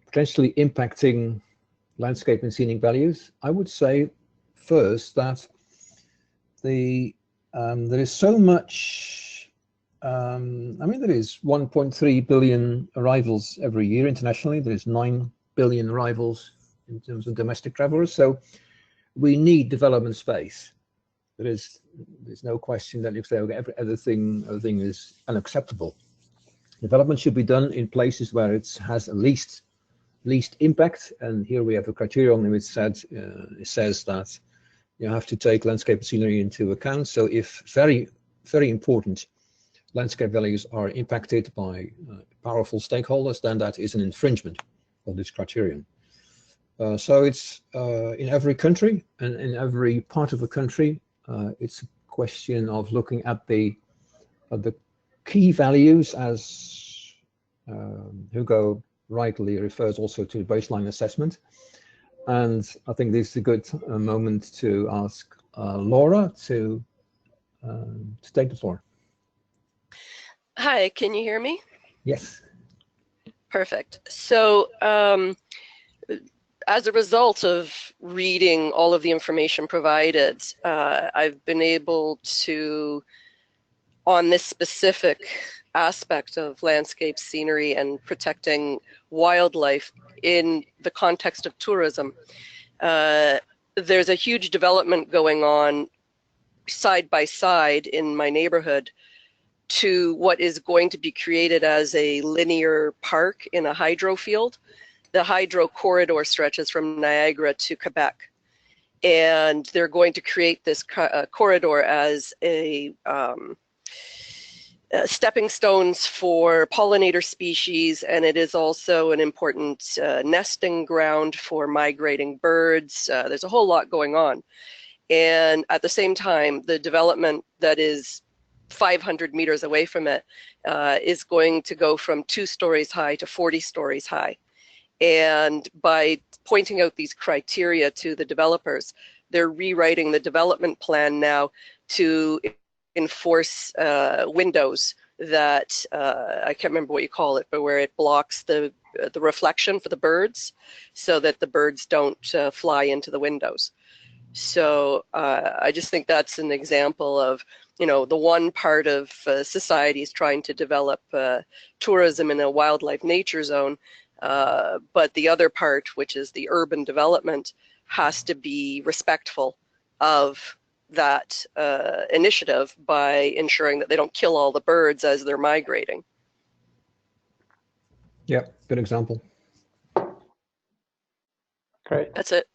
potentially impacting landscape and scenic values. I would say first that there is so much, I mean, there is 1.3 billion arrivals every year internationally. There is 9 billion arrivals in terms of domestic travelers. So we need development space. There's no question that you say, okay, everything is unacceptable. Development should be done in places where it has a least impact, and here we have a criterion which says that you have to take landscape scenery into account. So if very, very important landscape values are impacted by powerful stakeholders, then that is an infringement of this criterion. So it's in every country and in every part of the country, it's a question of looking at the key values, as Hugo rightly refers also to baseline assessment. And I think this is a good moment to ask Laura to take the floor. Hi, can you hear me? Yes. Perfect. So as a result of reading all of the information provided, I've been able to, on this specific aspect of landscape scenery and protecting wildlife in the context of tourism, there's a huge development going on side by side in my neighborhood to what is going to be created as a linear park in a hydro field. The hydro corridor stretches from Niagara to Quebec, and they're going to create this corridor as a stepping stones for pollinator species, and it is also an important nesting ground for migrating birds. There's a whole lot going on. And at the same time, the development that is 500 meters away from it is going to go from 2 stories high to 40 stories high. And by pointing out these criteria to the developers, they're rewriting the development plan now to enforce windows that, I can't remember what you call it, but where it blocks the reflection for the birds so that the birds don't fly into the windows. So I just think that's an example of, you know, the one part of society is trying to develop tourism in a wildlife nature zone, but the other part, which is the urban development, has to be respectful of that initiative by ensuring that they don't kill all the birds as they're migrating. Yeah, good example. Great. That's it.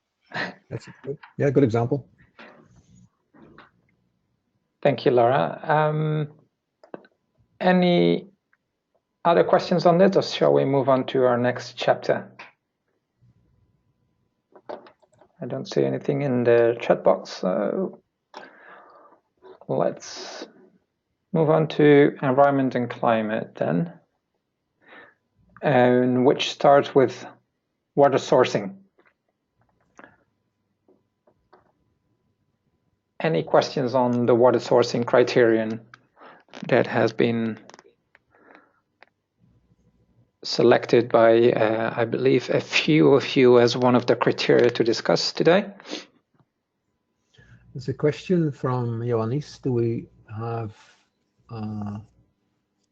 That's good. Yeah, good example. Thank you, Laura. Any other questions on this, or shall we move on to our next chapter? I don't see anything in the chat box, so let's move on to environment and climate then, and which starts with water sourcing. Any questions on the water sourcing criterion that has been selected by, I believe, a few of you as one of the criteria to discuss today? There's a question from Ioannis. Do we have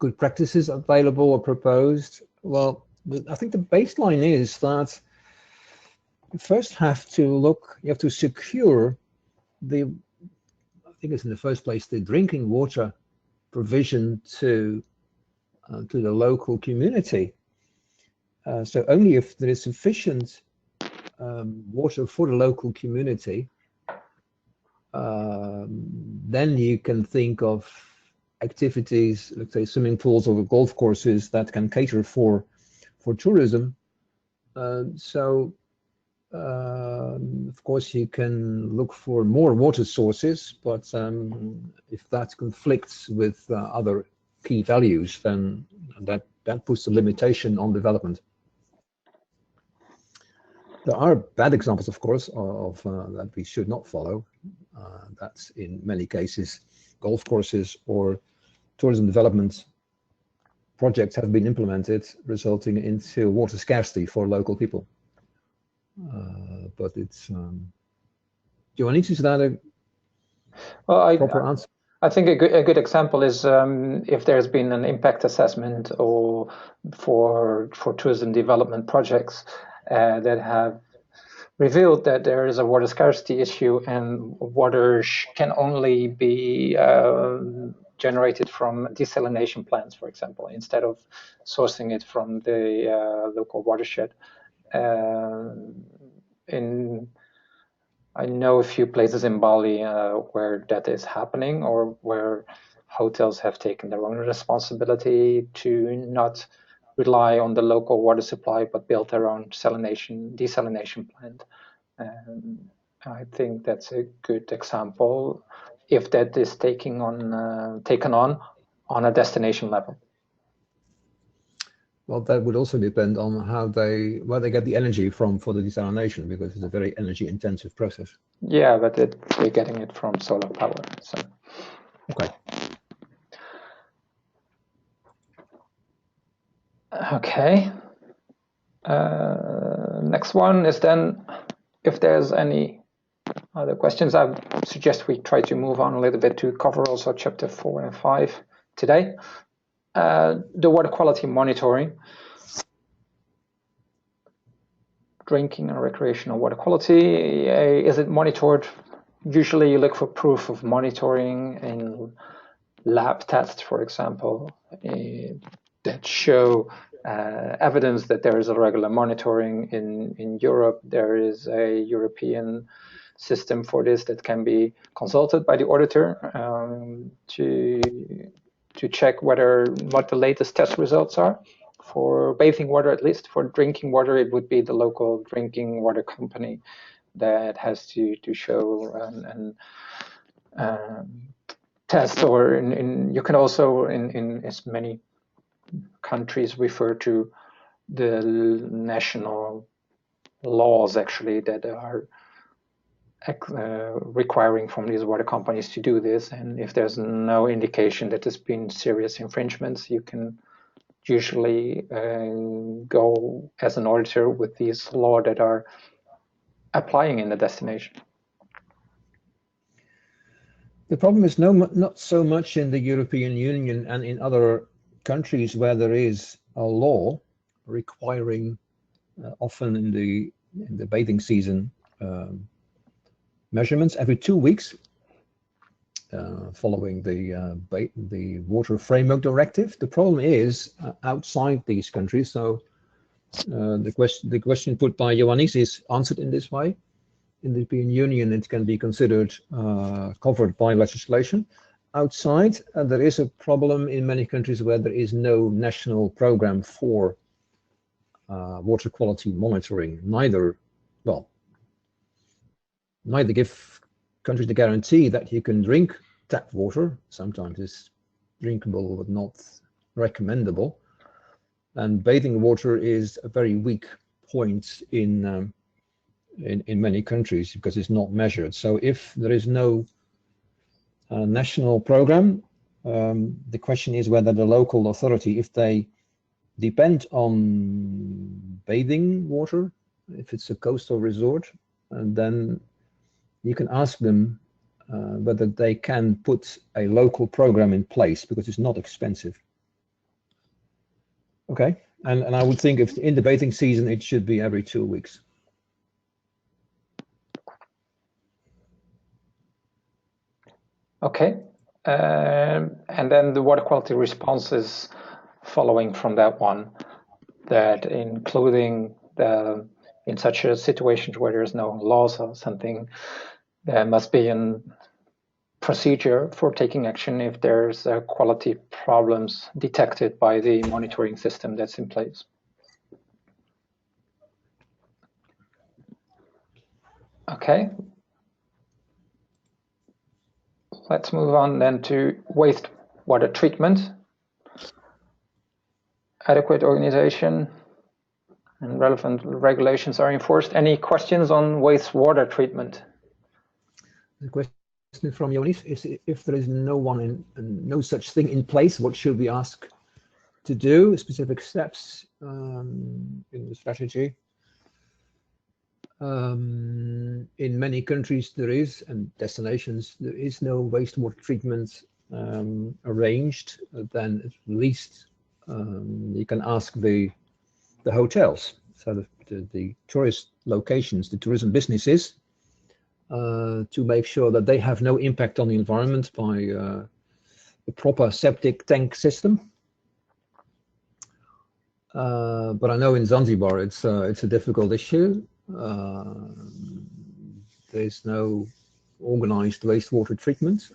good practices available or proposed? Well, I think the baseline is that you first have to look, you have to secure the, I think it's in the first place, the drinking water provision to the local community. So only if there is sufficient water for the local community, then you can think of activities, let's say swimming pools or golf courses that can cater for tourism. Of course, you can look for more water sources, but if that conflicts with other key values, then that puts a limitation on development. There are bad examples, of course, of that we should not follow. That's in many cases golf courses or tourism development projects have been implemented, resulting into water scarcity for local people. But it's, Ioannis, is that a proper answer? I think a good example is if there's been an impact assessment or for tourism development projects that have revealed that there is a water scarcity issue and water can only be generated from desalination plants, for example, instead of sourcing it from the local watershed. I know a few places in Bali where that is happening, or where hotels have taken their own responsibility to not rely on the local water supply, but build their own desalination plant. I think that's a good example if that is taken on a destination level. Well, that would also depend on where they get the energy from for the desalination, because it's a very energy intensive process. Yeah, but they're getting it from solar power. So. Okay. Okay. Next one is then, if there's any other questions, I suggest we try to move on a little bit to cover also chapter 4 and 5 today. The water quality monitoring. Drinking and recreational water quality, is it monitored? Usually you look for proof of monitoring in lab tests, for example, that show evidence that there is a regular monitoring. In Europe, there is a European system for this that can be consulted by the auditor to check what the latest test results are. For bathing water, at least. For drinking water, it would be the local drinking water company that has to show and test, or you can also in as many countries refer to the national laws actually that are requiring from these water companies to do this. And if there's no indication that there's been serious infringements, you can usually go as an auditor with these laws that are applying in the destination. The problem is not so much in the European Union and in other countries where there is a law requiring, often in the bathing season, measurements every 2 weeks, following the Water Framework Directive. The problem is outside these countries. So the question put by Ioannis is answered in this way. In the European Union, it can be considered covered by legislation. Outside, there is a problem in many countries where there is no national program for water quality monitoring. Neither give countries the guarantee that you can drink tap water. Sometimes it's drinkable but not recommendable. And bathing water is a very weak point in many countries because it's not measured. So if there is no national program, the question is whether the local authority, if they depend on bathing water, if it's a coastal resort, and then you can ask them whether they can put a local program in place, because it's not expensive. Okay, and I would think if in the bathing season, it should be every 2 weeks. Okay, and then the water quality responses following from that one, that including in such a situation where there's no laws or something, there must be a procedure for taking action if there's quality problems detected by the monitoring system that's in place. Okay. Let's move on then to wastewater treatment. Adequate organization and relevant regulations are enforced. Any questions on wastewater treatment? The question from Ioannis is, if there is no such thing in place, what should we ask to do? Specific steps in the strategy. In many countries there is, and destinations, there is no wastewater treatment arranged. Then at least you can ask the hotels, so the tourist locations, the tourism businesses, to make sure that they have no impact on the environment by a proper septic tank system. But I know in Zanzibar it's a difficult issue. there's no organized wastewater treatment.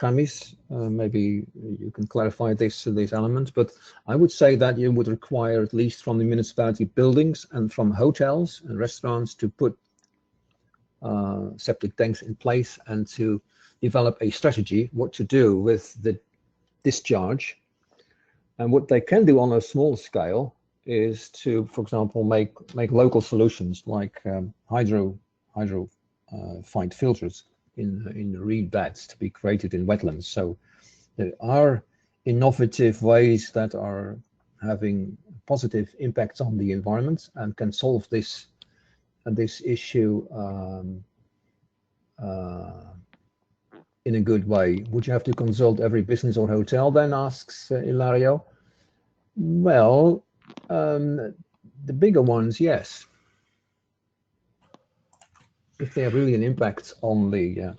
James, maybe you can clarify these elements, but I would say that you would require, at least from the municipality buildings and from hotels and restaurants, to put septic tanks in place and to develop a strategy what to do with the discharge. And what they can do on a small scale is to, for example, make local solutions like hydro find filters in reed beds to be created in wetlands. So there are innovative ways that are having positive impacts on the environment and can solve this issue in a good way. Would you have to consult every business or hotel then, asks Ilario? Well, the bigger ones, yes. If they have really an impact on the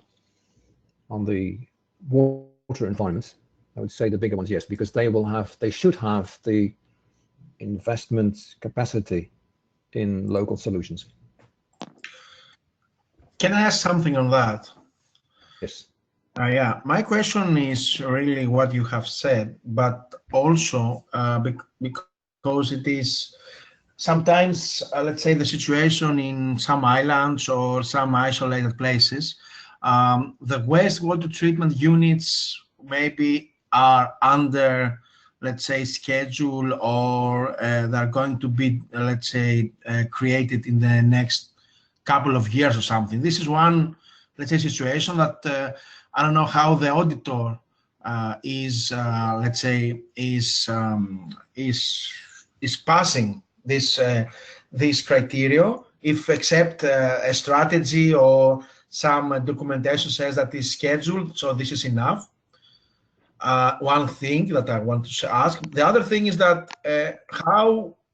water environment, I would say the bigger ones, yes, because they should have the investment capacity in local solutions. Can I ask something on that? Yes. Yeah, my question is really what you have said, but also because it is sometimes, let's say, the situation in some islands or some isolated places, the wastewater treatment units maybe are under, let's say, schedule, or they're going to be, let's say, created in the next couple of years or something. This is one, let's say, situation that I don't know how the auditor is, let's say, is passing this criteria, if except a strategy or some documentation says that is scheduled, so this is enough. One thing that I want to ask. The other thing is that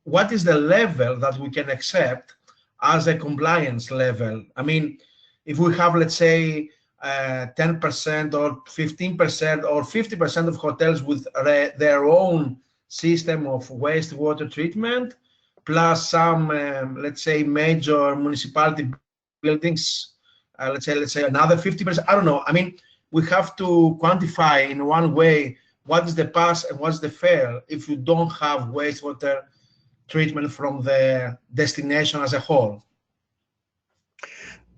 what is the level that we can accept as a compliance level? I mean, if we have, let's say, 10% or 15% or 50% of hotels with their own system of wastewater treatment, plus some, let's say, major municipality buildings, let's say another 50%, I don't know. I mean, we have to quantify in one way what is the pass and what's the fail if you don't have wastewater treatment from the destination as a whole.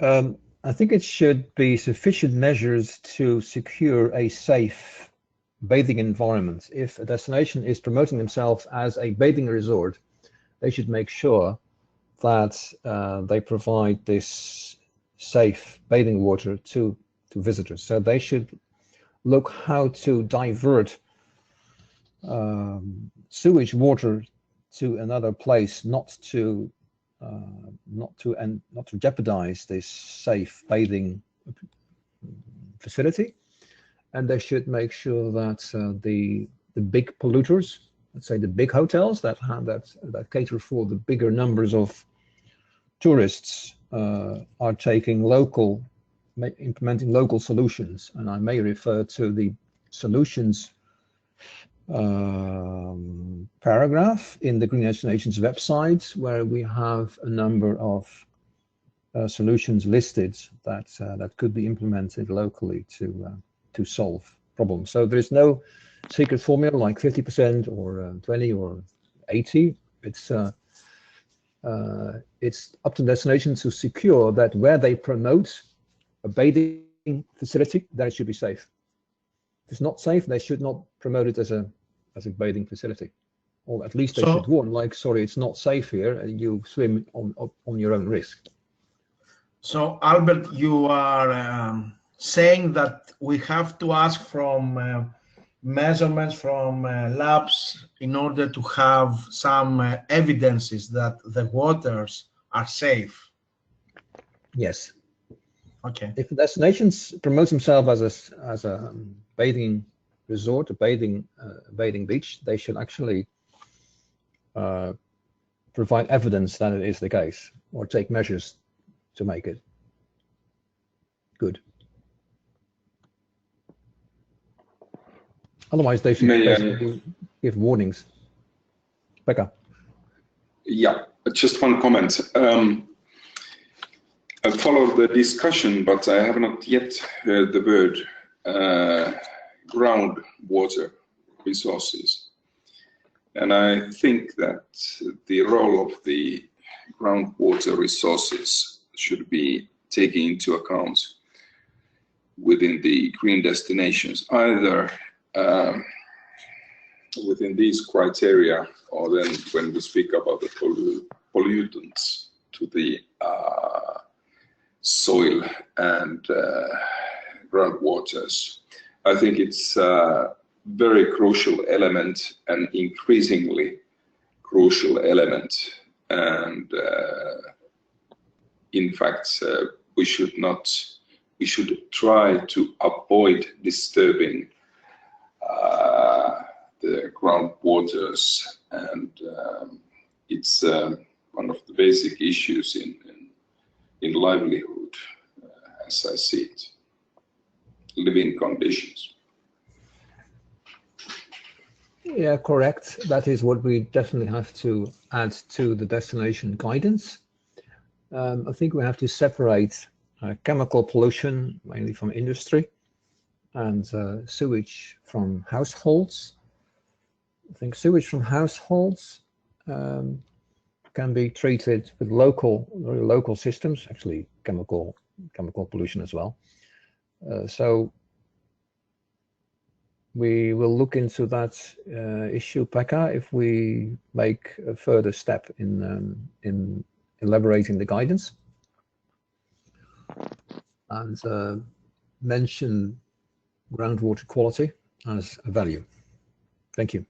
I think it should be sufficient measures to secure a safe bathing environment. If a destination is promoting themselves as a bathing resort, they should make sure that they provide this safe bathing water to visitors. So they should look how to divert sewage water to another place, not to jeopardize this safe bathing facility. And they should make sure that the big polluters, let's say the big hotels that cater for the bigger numbers of tourists, are implementing local solutions. And I may refer to the solutions paragraph in the Green Destinations website, where we have a number of solutions listed that could be implemented locally to solve problems. So there is no secret formula like 50% or 20 or 80. It's up to destinations to secure that where they promote a bathing facility, that it should be safe. If it's not safe, they should not promote it as a bathing facility, or at least they should warn, like, sorry, it's not safe here, and you swim on your own risk. So Albert, you are saying that we have to ask from measurements from labs in order to have some evidences that the waters are safe. Yes. Okay. If the destinations promote themselves as a bathing resort, a bathing beach, they should actually provide evidence that it is the case, or take measures to make it good. Otherwise, they should basically give warnings. Becca. Yeah, just one comment. I followed the discussion, but I have not yet heard the word groundwater resources. And I think that the role of the groundwater resources should be taken into account within the green destinations, either within these criteria, or then when we speak about the pollutants to the soil and groundwaters. I think it's a very crucial element, an increasingly crucial element, and in fact we should try to avoid disturbing the groundwaters, and it's one of the basic issues in livelihood, as I see it, living conditions. Yeah, correct. That is what we definitely have to add to the destination guidance. I think we have to separate chemical pollution, mainly from industry, and sewage from households. I think sewage from households can be treated with very local systems, actually chemical pollution as well. So we will look into that issue, Pekka, if we make a further step in elaborating the guidance, and mention groundwater quality as a value. Thank you.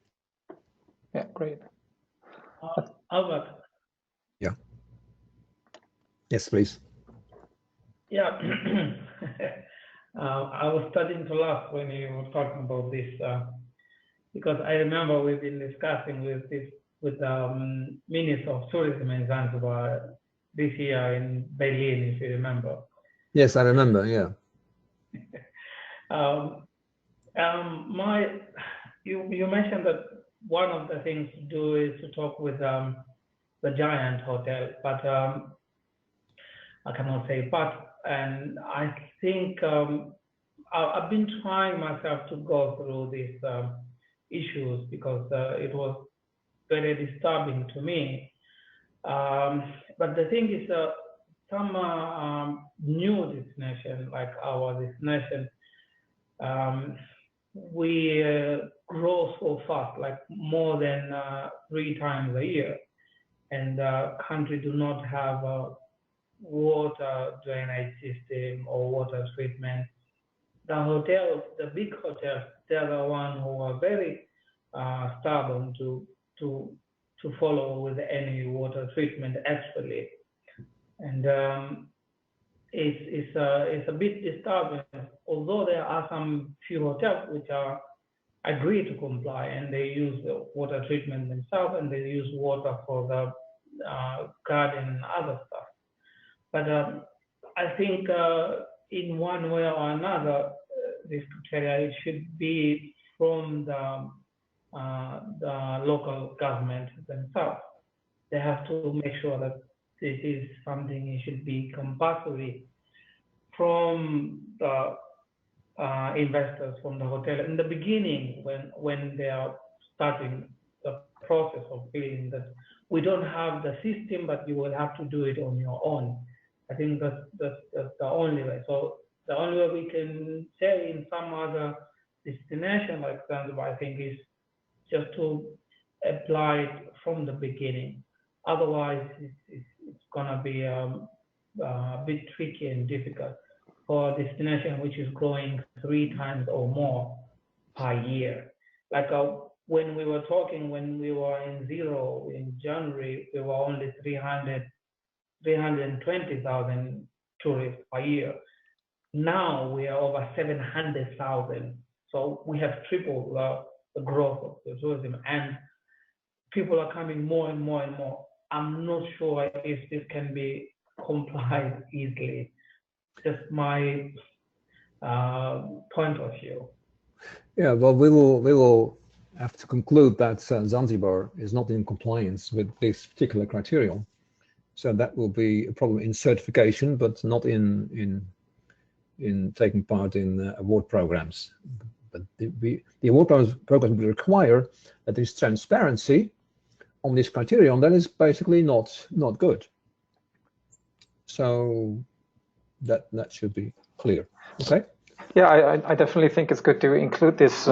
Yeah, great. Albert. Yeah. Yes, please. Yeah. I was starting to laugh when you were talking about this, because I remember we've been discussing with Minister of Tourism in Zanzibar this year in Berlin, if you remember. Yes, I remember. Yeah. You mentioned that one of the things to do is to talk with the giant hotel, but I cannot say but. And I think I've been trying myself to go through these issues because it was very disturbing to me. But the thing is, some new destination, like our destination, we grow so fast, like more than 3 times a year, and country do not have a water drainage system or water treatment. The hotels, the big hotels, they're the ones who are very stubborn to follow with any water treatment actually, and it's a bit disturbing. Although there are some few hotels which are agree to comply and they use the water treatment themselves and they use water for the garden and other stuff. But I think in one way or another, this criteria, it should be from the local government themselves. They have to make sure that this is something it should be compulsory from the investors, from the hotel in the beginning, when they are starting the process of building that we don't have the system, but you will have to do it on your own. I think that's the only way. So the only way we can say in some other destination like Zanzibar, I think, is just to apply it from the beginning. Otherwise, it's gonna be a bit tricky and difficult for a destination which is growing 3 times or more per year. Like when we were talking, when we were in zero in January, we were only 320,000 tourists per year. Now we are over 700,000. So we have tripled the growth of the tourism, and people are coming more and more and more. I'm not sure if this can be complied easily. Just my point of view. Yeah, well, we will have to conclude that Zanzibar is not in compliance with this particular criterion. So that will be a problem in certification, but not in taking part in award programs. But the award programs will require that there is transparency on this criterion. That is basically not good. So that should be clear. Okay. Yeah, I definitely think it's good to include this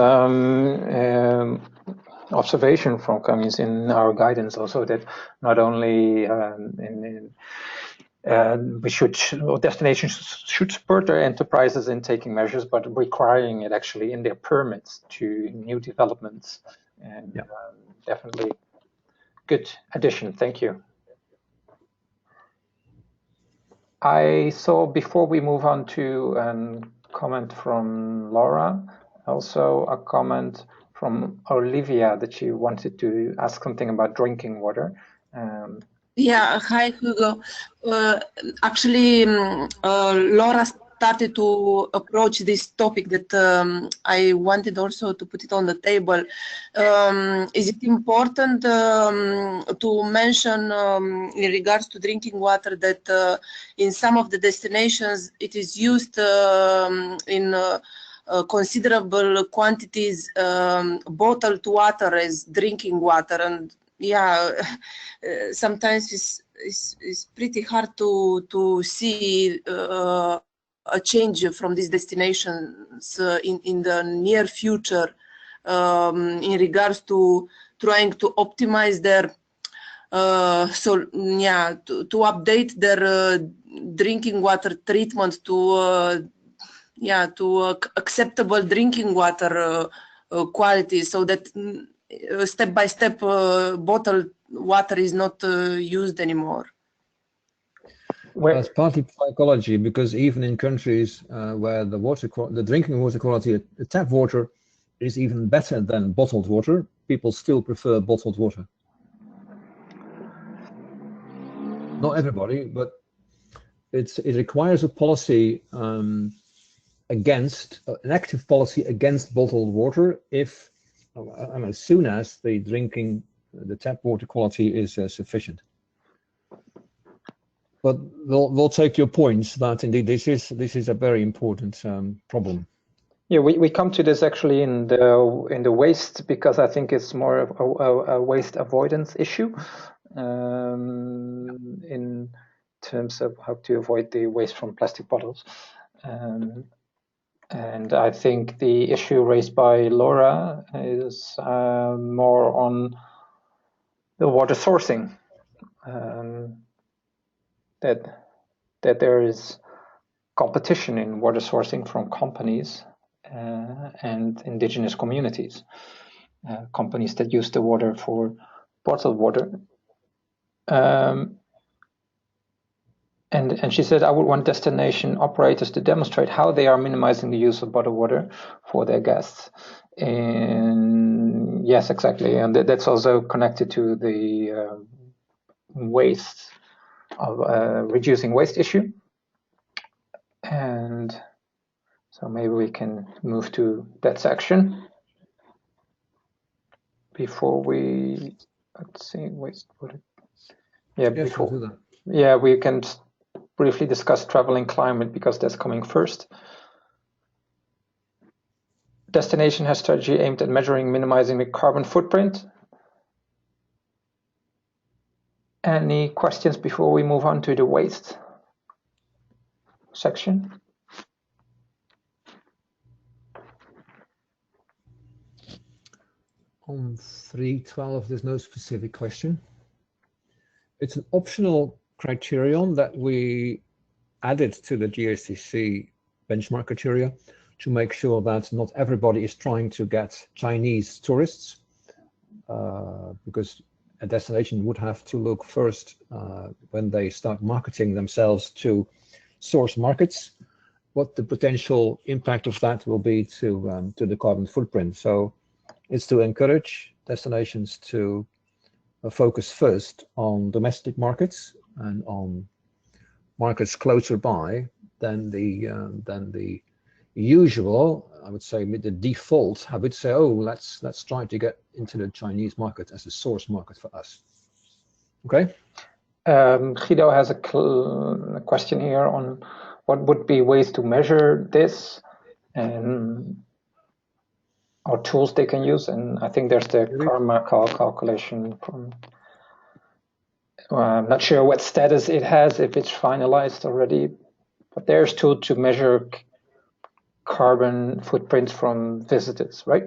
observation from companies in our guidance also, that not only destinations should support their enterprises in taking measures, but requiring it actually in their permits to new developments. And yeah. Definitely good addition. Thank you. I saw, before we move on to a comment from Laura, also a comment from Olivia that she wanted to ask something about drinking water. Yeah, hi Hugo. Actually, Laura started to approach this topic that I wanted also to put it on the table. Is it important to mention in regards to drinking water that in some of the destinations it is used in considerable quantities bottled water as drinking water, and yeah, sometimes it's pretty hard to see a change from these destinations in the near future in regards to trying to optimize their to update their drinking water treatment to acceptable drinking water quality, so that step by step bottled water is not used anymore. Well, it's partly psychology, because even in countries where the drinking water quality, the tap water, is even better than bottled water, people still prefer bottled water. Not everybody, but it requires a policy against an active policy against bottled water if and as soon as the tap water quality is sufficient. But we'll take your points that indeed this is a very important problem. Yeah, we come to this actually in the waste, because I think it's more of a waste avoidance issue in terms of how to avoid the waste from plastic bottles. And I think the issue raised by Laura is more on the water sourcing, that there is competition in water sourcing from companies and indigenous communities, companies that use the water for bottled water. And she said, I would want destination operators to demonstrate how they are minimizing the use of bottled water for their guests. And yes, exactly. And that's also connected to the waste of reducing waste issue. And so maybe we can move to that section before we, let's see, waste. Yeah, yes, before. we'll do that. Yeah, we can briefly discuss travel and climate, because that's coming first. Destination has strategy aimed at measuring, minimizing the carbon footprint. Any questions before we move on to the waste section? On 3.12, there's no specific question. It's an optional criterion that we added to the GSTC benchmark criteria to make sure that not everybody is trying to get Chinese tourists, because a destination would have to look first when they start marketing themselves to source markets, what the potential impact of that will be to the carbon footprint. So it's to encourage destinations to focus first on domestic markets and on markets closer by than the usual, I would say, the default, I would say, oh, let's try to get into the Chinese market as a source market for us. Okay. Guido has a question here on what would be ways to measure this and or tools they can use. And I think there's the karma calculation from, I'm not sure what status it has, if it's finalized already, but there's tool to measure carbon footprints from visitors, right?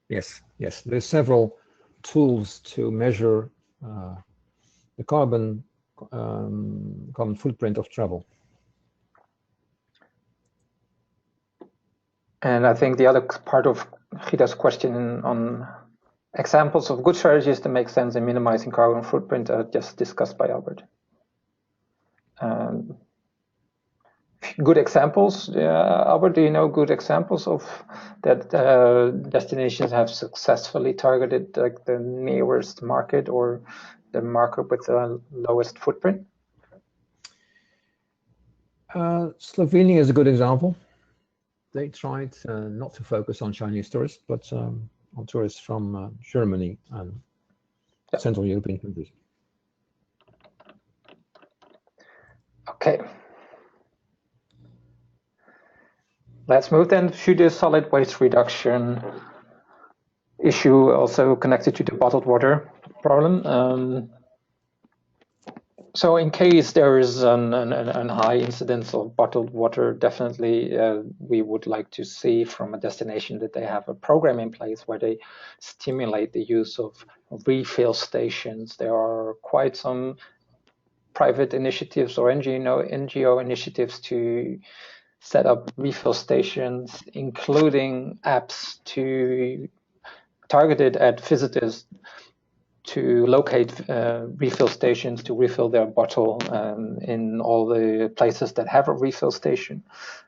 Yes, yes. There's several tools to measure the carbon footprint of travel. And I think the other part of Gita's question on examples of good strategies that make sense in minimizing carbon footprint are just discussed by Albert. Good examples, Albert, do you know good examples of that destinations have successfully targeted like the nearest market or the market with the lowest footprint? Slovenia is a good example. They tried not to focus on Chinese tourists, but on tourists from Germany and Central European countries. Okay. Let's move then to the solid waste reduction issue, also connected to the bottled water problem. So in case there is an high incidence of bottled water, definitely we would like to see from a destination that they have a program in place where they stimulate the use of refill stations. There are quite some private initiatives or NGO initiatives to set up refill stations, including apps targeted at visitors to locate refill stations to refill their bottle in all the places that have a refill station.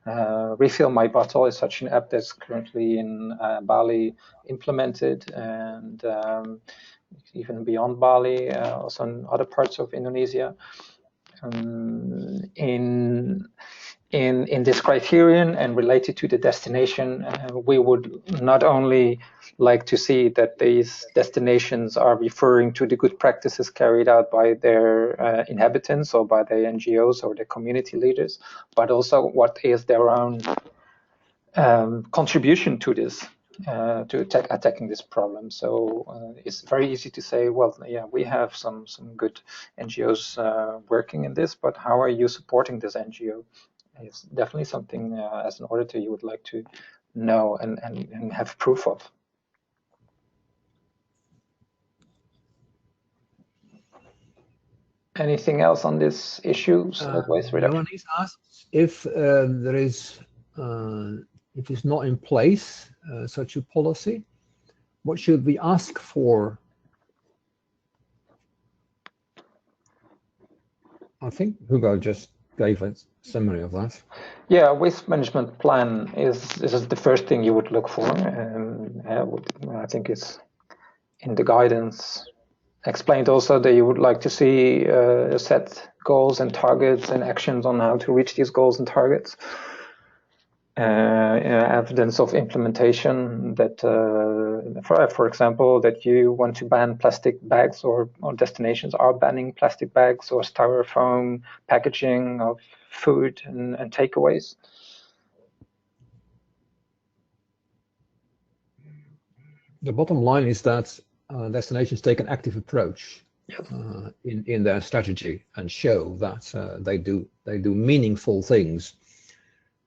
Refill My Bottle is such an app that's currently in Bali implemented, and even beyond Bali, also in other parts of Indonesia. In this criterion and related to the destination, we would not only like to see that these destinations are referring to the good practices carried out by their inhabitants or by their NGOs or their community leaders, but also what is their own contribution to this, to attacking this problem. So it's very easy to say, well, yeah, we have some good NGOs working in this, but how are you supporting this NGO? It's definitely something as an auditor you would like to know and have proof of. Anything else on this issue? Waste reduction? No one is asked if there is, if it's not in place such a policy, what should we ask for? I think Hugo just gave a summary of that. Yeah, waste management plan is the first thing you would look for, and I think it's in the guidance explained also that you would like to see set goals and targets and actions on how to reach these goals and targets. Evidence of implementation that, for example, that you want to ban plastic bags or destinations are banning plastic bags or styrofoam packaging of food and takeaways. The bottom line is that destinations take an active approach in their strategy and show that they do meaningful things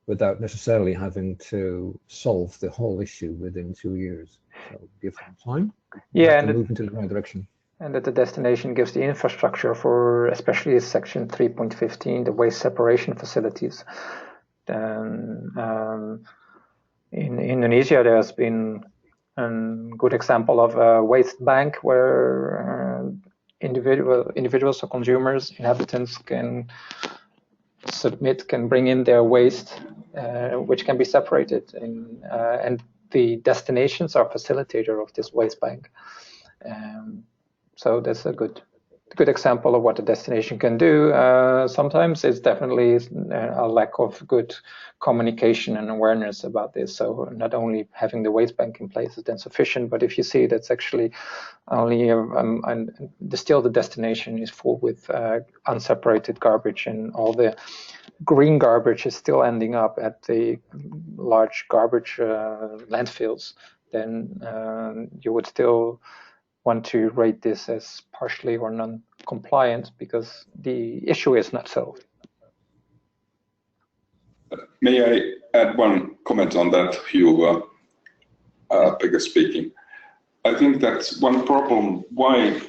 without necessarily having to solve the whole issue within 2 years. So give them time. Yeah, and move into the right direction. And that the destination gives the infrastructure for, especially Section 3.15, the waste separation facilities. In Indonesia, there's been a good example of a waste bank where individuals or consumers, inhabitants can bring in their waste, which can be separated, and the destinations are facilitator of this waste bank. So that's a good good example of what a destination can do. Sometimes it's definitely a lack of good communication and awareness about this. So not only having the waste bank in place is then sufficient, but if you see that's actually only still the destination is full with unseparated garbage, and all the green garbage is still ending up at the large garbage landfills, then you would still want to rate this as partially or non-compliant because the issue is not solved. May I add one comment on that, Hugh, Pekka speaking. I think that's one problem why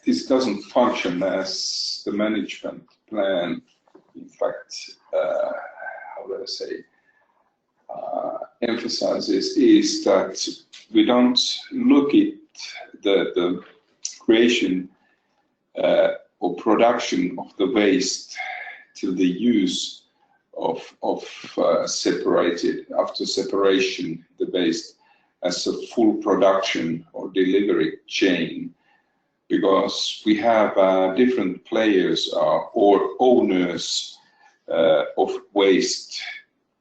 this doesn't function as the management plan. In fact, how do I say, emphasizes is that we don't look at the creation or production of the waste till the use of separated, after separation, the waste as a full production or delivery chain, because we have different players or owners of waste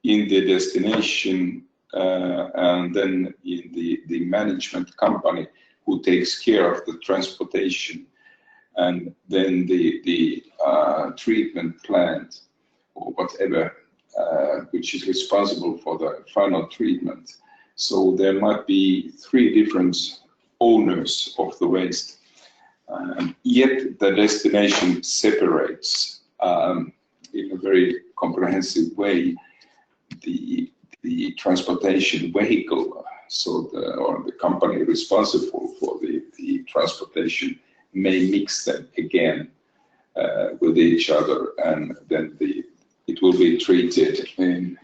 in the destination and then in the management company who takes care of the transportation, and then the treatment plant or whatever which is responsible for the final treatment. So there might be 3 different owners of the waste, yet the destination separates in a very comprehensive way the transportation vehicle. So the company responsible for the transportation may mix them again with each other, and then it will be treated in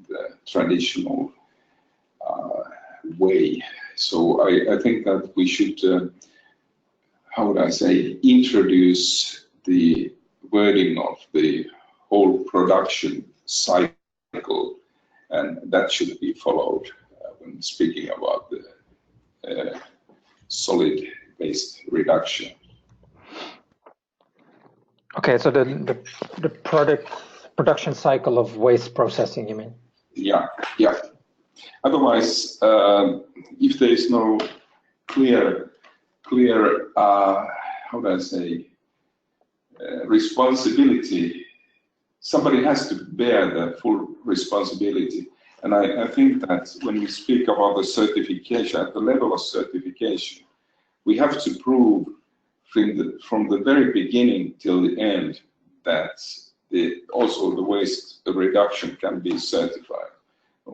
the traditional way. So I think that we should, how would I say, introduce the wording of the whole production cycle, and that should be followed when speaking about the solid waste reduction. Okay, so the production cycle of waste processing, you mean? Yeah. Otherwise, if there is no clear, how do I say, responsibility, somebody has to bear the full responsibility. And I think that when we speak about the certification, at the level of certification, we have to prove from the very beginning till the end that also the waste reduction can be certified.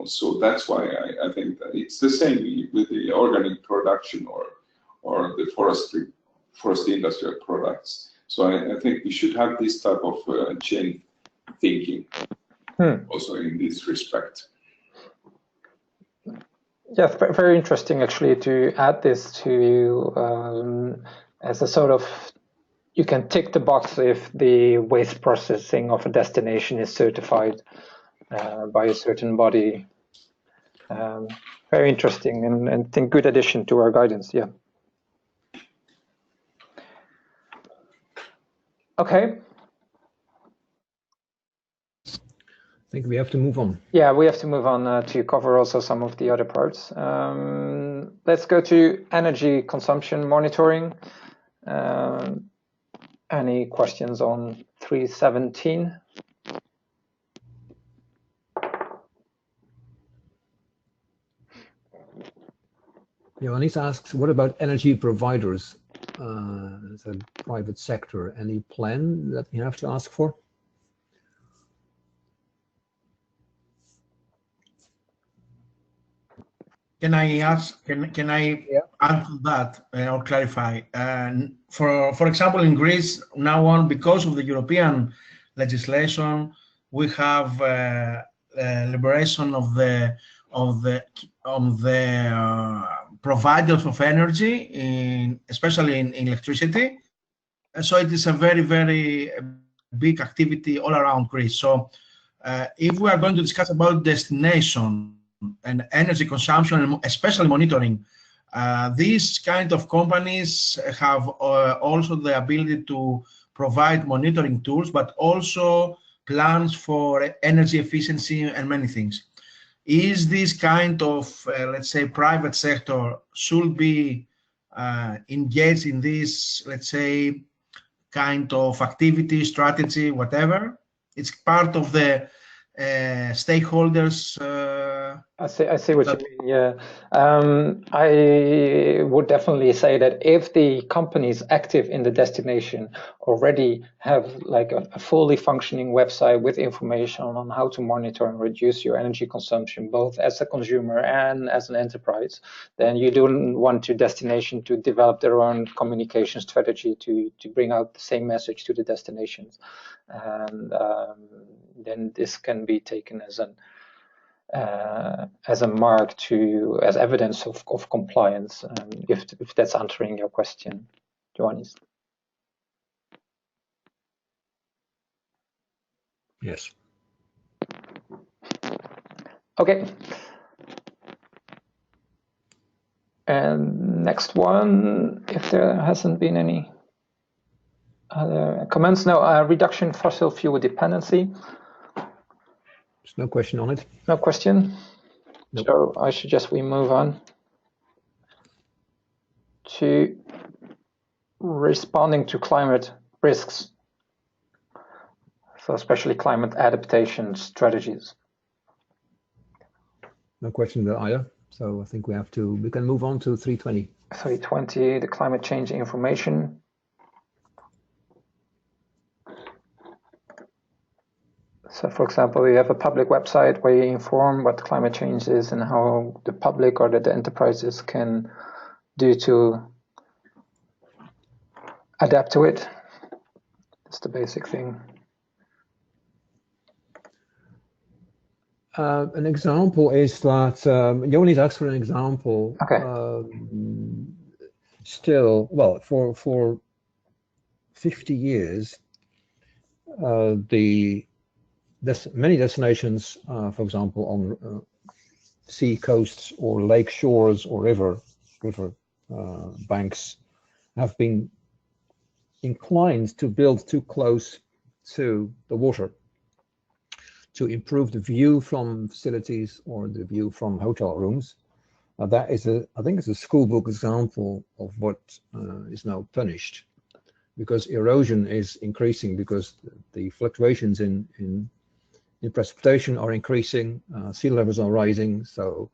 So that's why I think that it's the same with the organic production or the forest industrial products. So I think we should have this type of chain thinking also in this respect. Yeah, very interesting actually to add this to as a sort of, you can tick the box if the waste processing of a destination is certified by a certain body. Very interesting, and I think good addition to our guidance, yeah. Okay. I think we have to move on. Yeah, we have to move on to cover also some of the other parts. Let's go to energy consumption monitoring. Any questions on 317? Ioannis asks, what about energy providers as a private sector? Any plan that you have to ask for? Can I ask? Can I add to that or clarify? For example, in Greece now on, because of the European legislation, we have liberation of the providers of energy, especially in electricity. So it is a very, very big activity all around Greece. So if we are going to discuss about destination and energy consumption, and especially monitoring, These kind of companies have also the ability to provide monitoring tools, but also plans for energy efficiency and many things. Is this kind of, let's say, private sector should be engaged in this, let's say, kind of activity, strategy, whatever? It's part of the stakeholders. I see what you mean. Yeah, I would definitely say that if the companies active in the destination already have like a fully functioning website with information on how to monitor and reduce your energy consumption, both as a consumer and as an enterprise, then you don't want your destination to develop their own communication strategy to bring out the same message to the destinations, and then this can be taken as a mark as evidence of compliance, if that's answering your question, Johannes. Yes. Okay. And next one, if there hasn't been any other comments, no, reduction fossil fuel dependency. There's no question on it. No question. Nope. So I suggest we move on to responding to climate risks. So especially climate adaptation strategies. No question there either. So I think we can move on to 320. 320, the climate change information. So for example, you have a public website where you inform what climate change is and how the public or the enterprises can do to adapt to it. That's the basic thing. An example is that Johannes asked for an example. Okay. Still, well, for 50 years, many destinations, for example, on sea coasts or lake shores or river banks, have been inclined to build too close to the water to improve the view from facilities or the view from hotel rooms. That is I think it's a school book example of what is now punished, because erosion is increasing because the fluctuations in precipitation are increasing, sea levels are rising. So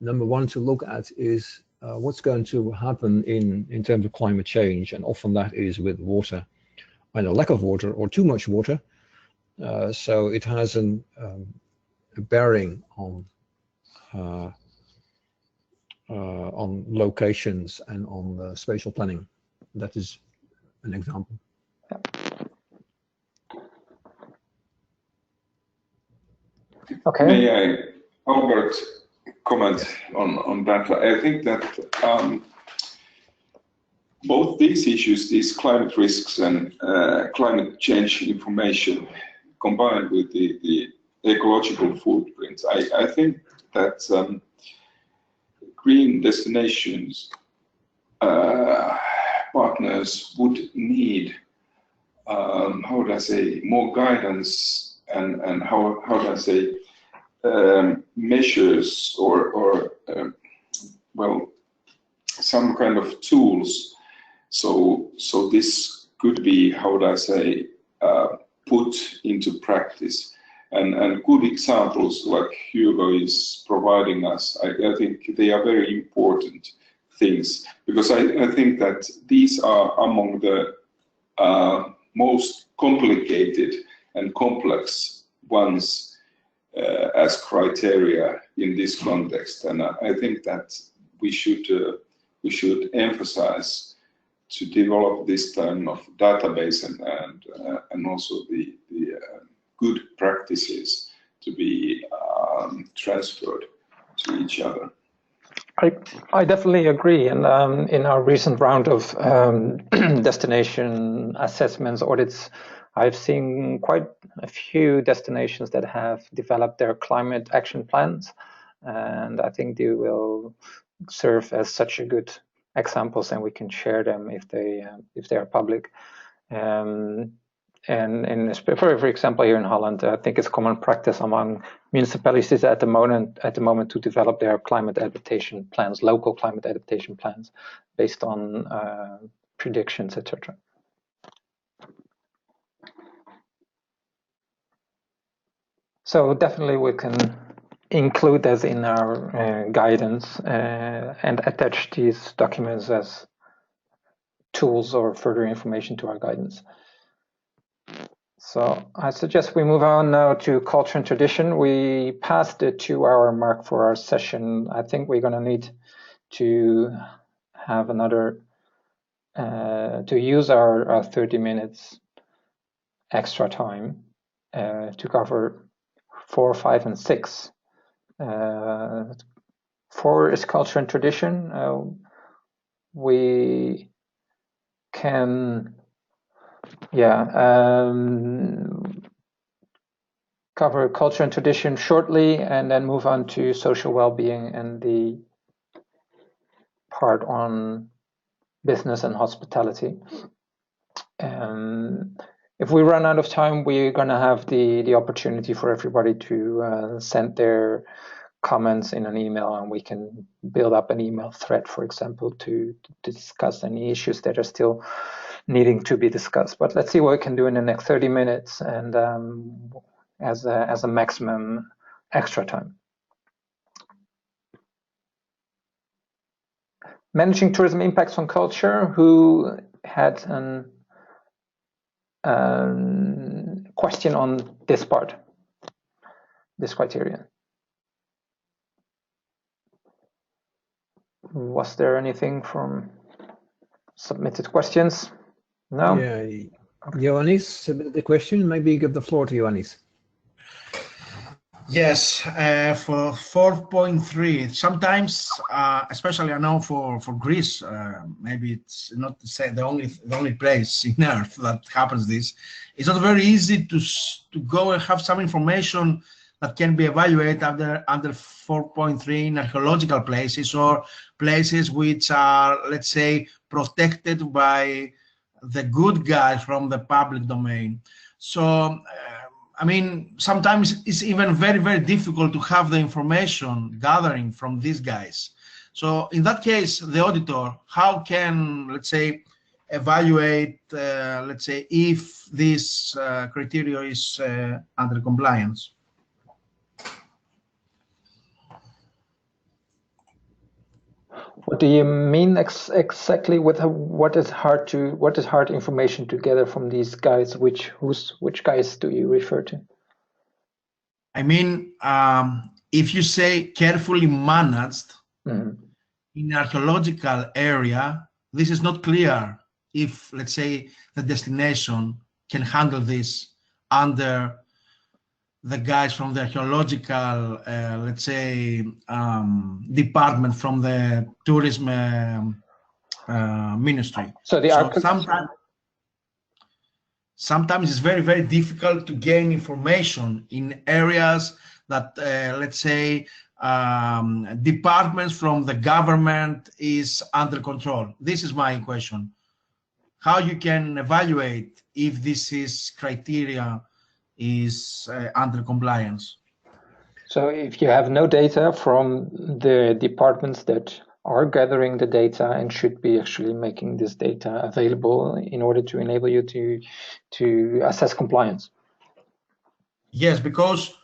number one to look at is what's going to happen in terms of climate change, and often that is with water, either lack of water or too much water. So it has a bearing on locations and on spatial planning. That is an example. Okay. May I, Albert, comment on that? I think that both these issues, these climate risks and climate change information, combined with the ecological footprints, I think that green destinations partners would need, how do I say, more guidance and how do I say, measures or well, some kind of tools. So this could be, how would I say, put into practice. And good examples like Hugo is providing us, I think they are very important things, because I think that these are among the most complicated and complex ones as criteria in this context. And I think that we should emphasize to develop this kind of database and also the good practices to be transferred to each other. I definitely agree. And in our recent round of destination assessments, audits, I've seen quite a few destinations that have developed their climate action plans. And I think they will serve as such a good examples, and we can share them if they are public. And for example, here in Holland, I think it's common practice among municipalities at the moment to develop their climate adaptation plans, local climate adaptation plans, based on predictions, etc. So definitely we can include this in our guidance and attach these documents as tools or further information to our guidance. So I suggest we move on now to culture and tradition. We passed the 2-hour mark for our session. I think we're going to need to have another, to use our 30 minutes extra time to cover 4, 5, and 6. 4 is culture and tradition. We can cover culture and tradition shortly, and then move on to social well-being and the part on business and hospitality. If we run out of time, we're going to have the opportunity for everybody to send their comments in an email, and we can build up an email thread, for example, to discuss any issues that are still needing to be discussed. But let's see what we can do in the next 30 minutes and as a maximum extra time. Managing tourism impacts on culture. Who had a question on this part, this criterion? Was there anything from submitted questions? No? Yeah, Ioannis submitted the question. Maybe give the floor to Ioannis. Yes, for 4.3, sometimes, especially I know for Greece, maybe it's not to say the only place in Earth that happens this. It's not very easy to go and have some information that can be evaluated under 4.3 in archaeological places or places which are, let's say, protected by the good guys from the public domain. So. I mean, sometimes it's even very, very difficult to have the information gathering from these guys. So in that case, the auditor, how can, let's say, evaluate, let's say, if this criteria is under compliance? What do you mean exactly with what is hard information to gather from these guys? Which guys do you refer to? I mean, if you say carefully managed in archaeological area, this is not clear if, let's say, the destination can handle this under the guys from the archaeological, let's say, department from the tourism ministry. So sometimes it's very, very difficult to gain information in areas that, let's say, departments from the government is under control. This is my question. How you can evaluate if this is criteria is under compliance? So if you have no data from the departments that are gathering the data and should be actually making this data available in order to enable you to assess compliance. Yes, because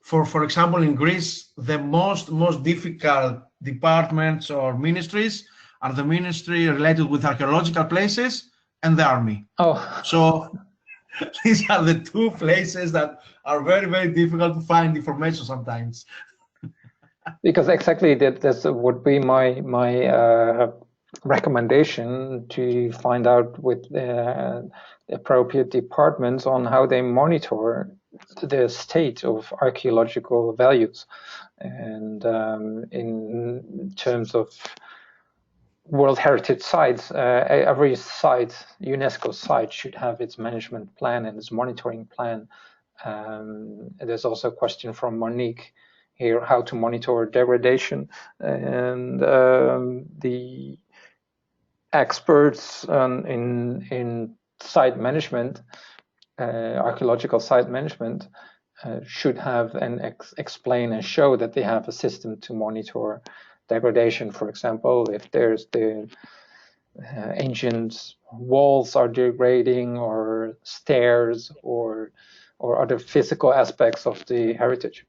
for example, in Greece, the most difficult departments or ministries are the ministry related with archaeological places and the army. Oh, so these are the two places that are very, very difficult to find information sometimes. Because exactly that would be my recommendation, to find out with the appropriate departments on how they monitor the state of archaeological values, and in terms of World Heritage sites, every site, UNESCO site, should have its management plan and its monitoring plan. There's also a question from Monique here how to monitor degradation, and the experts in site management, archaeological site management, should have and explain and show that they have a system to monitor degradation. For example, if there's the ancient walls are degrading, or stairs, or other physical aspects of the heritage.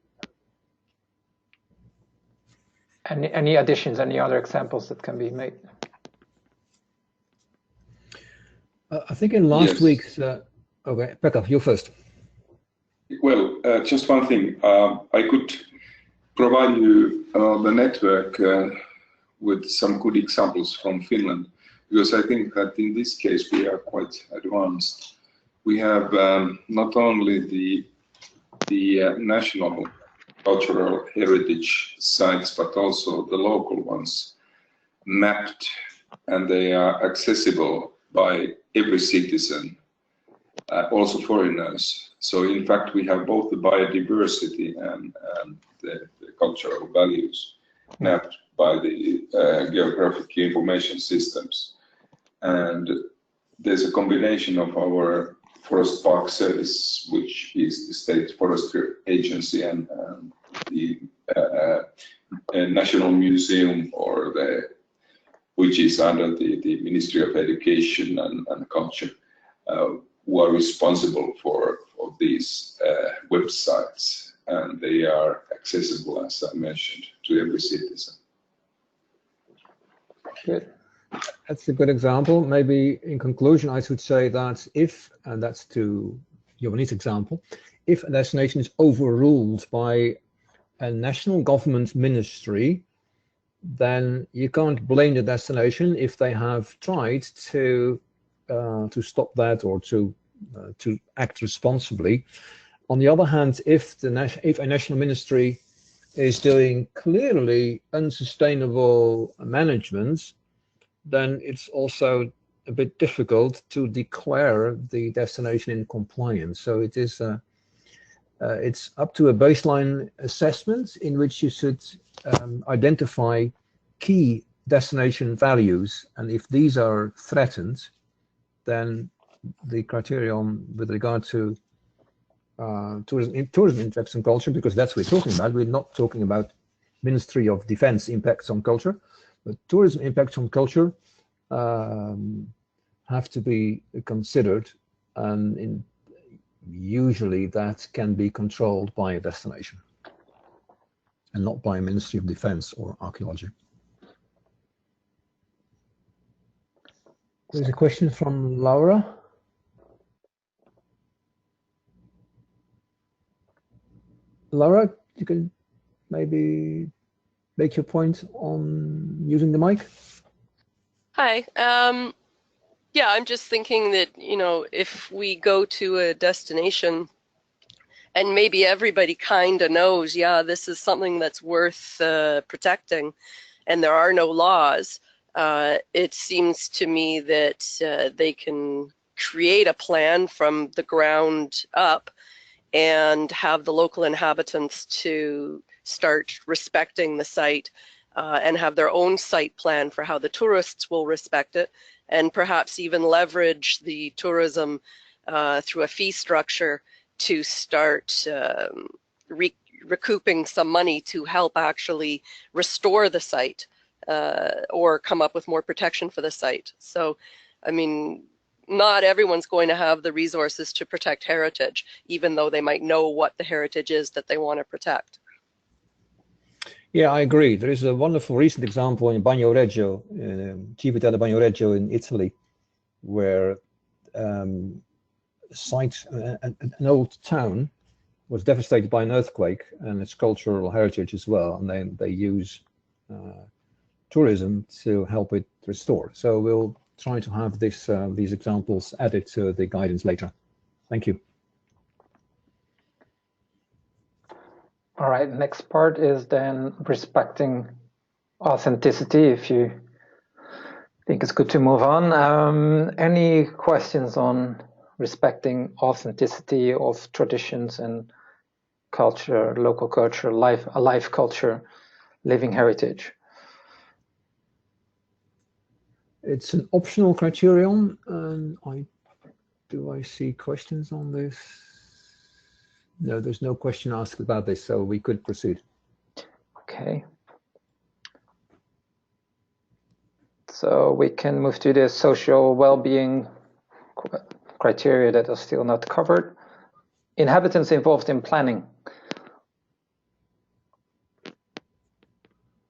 Any additions, any other examples that can be made? I think in last week's, okay, Pekka, you first. Well, just one thing. I could provide you the network with some good examples from Finland, because I think that in this case we are quite advanced. We have not only the national cultural heritage sites, but also the local ones mapped, and they are accessible by every citizen, also foreigners. So in fact, we have both the biodiversity and the cultural values mapped by the geographic information systems. And there's a combination of our Forest Park Service, which is the State Forestry Agency, and the National Museum, or which is under the Ministry of Education and Culture, who are responsible for these websites, and they are accessible, as I mentioned, to every citizen. Good. That's a good example. Maybe in conclusion, I should say that if, and that's to Joni's example, if a destination is overruled by a national government ministry, then you can't blame the destination if they have tried to stop that, or to act responsibly. On the other hand, if a national ministry is doing clearly unsustainable management, then it's also a bit difficult to declare the destination in compliance. So it is it's up to a baseline assessment in which you should identify key destination values, and if these are threatened, then the criterion with regard to tourism impacts on culture, because that's what we're talking about. We're not talking about Ministry of Defense impacts on culture, but tourism impacts on culture have to be considered, and usually that can be controlled by a destination and not by a Ministry of Defense or archaeology. There's a question from Laura. Laura, you can maybe make your point on using the mic. Hi. Yeah, I'm just thinking that, you know, if we go to a destination and maybe everybody kind of knows, yeah, this is something that's worth protecting, and there are no laws, it seems to me that they can create a plan from the ground up and have the local inhabitants to start respecting the site, and have their own site plan for how the tourists will respect it, and perhaps even leverage the tourism through a fee structure to start recouping some money to help actually restore the site, or come up with more protection for the site. So, I mean, not everyone's going to have the resources to protect heritage, even though they might know what the heritage is that they want to protect. Yeah, I agree. There is a wonderful recent example in Bagnoregio, Civita di Bagnoregio in Italy, where an old town was devastated by an earthquake, and its cultural heritage as well, and they use tourism to help it restore. So we'll try to have these examples added to the guidance later. Thank you. All right, next part is then respecting authenticity, if you think it's good to move on. Any questions on respecting authenticity of traditions and culture, local culture, a life culture, living heritage? It's an optional criterion, and do I see questions on this? No, there's no question asked about this, so we could proceed. Okay. So we can move to the social well-being criteria that are still not covered. Inhabitants involved in planning.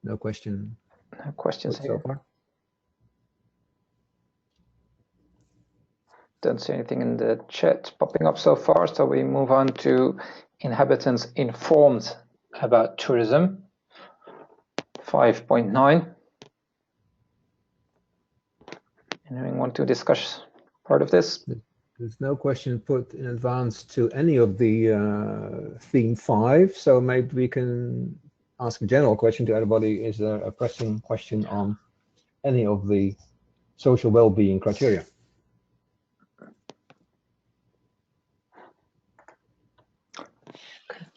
No question. No questions so here. far. Don't see anything in the chat popping up so far, so we move on to inhabitants informed about tourism. 5.9. Anyone want to discuss part of this? There's no question put in advance to any of the theme 5, so maybe we can ask a general question to everybody. Is there a pressing question on any of the social well-being criteria?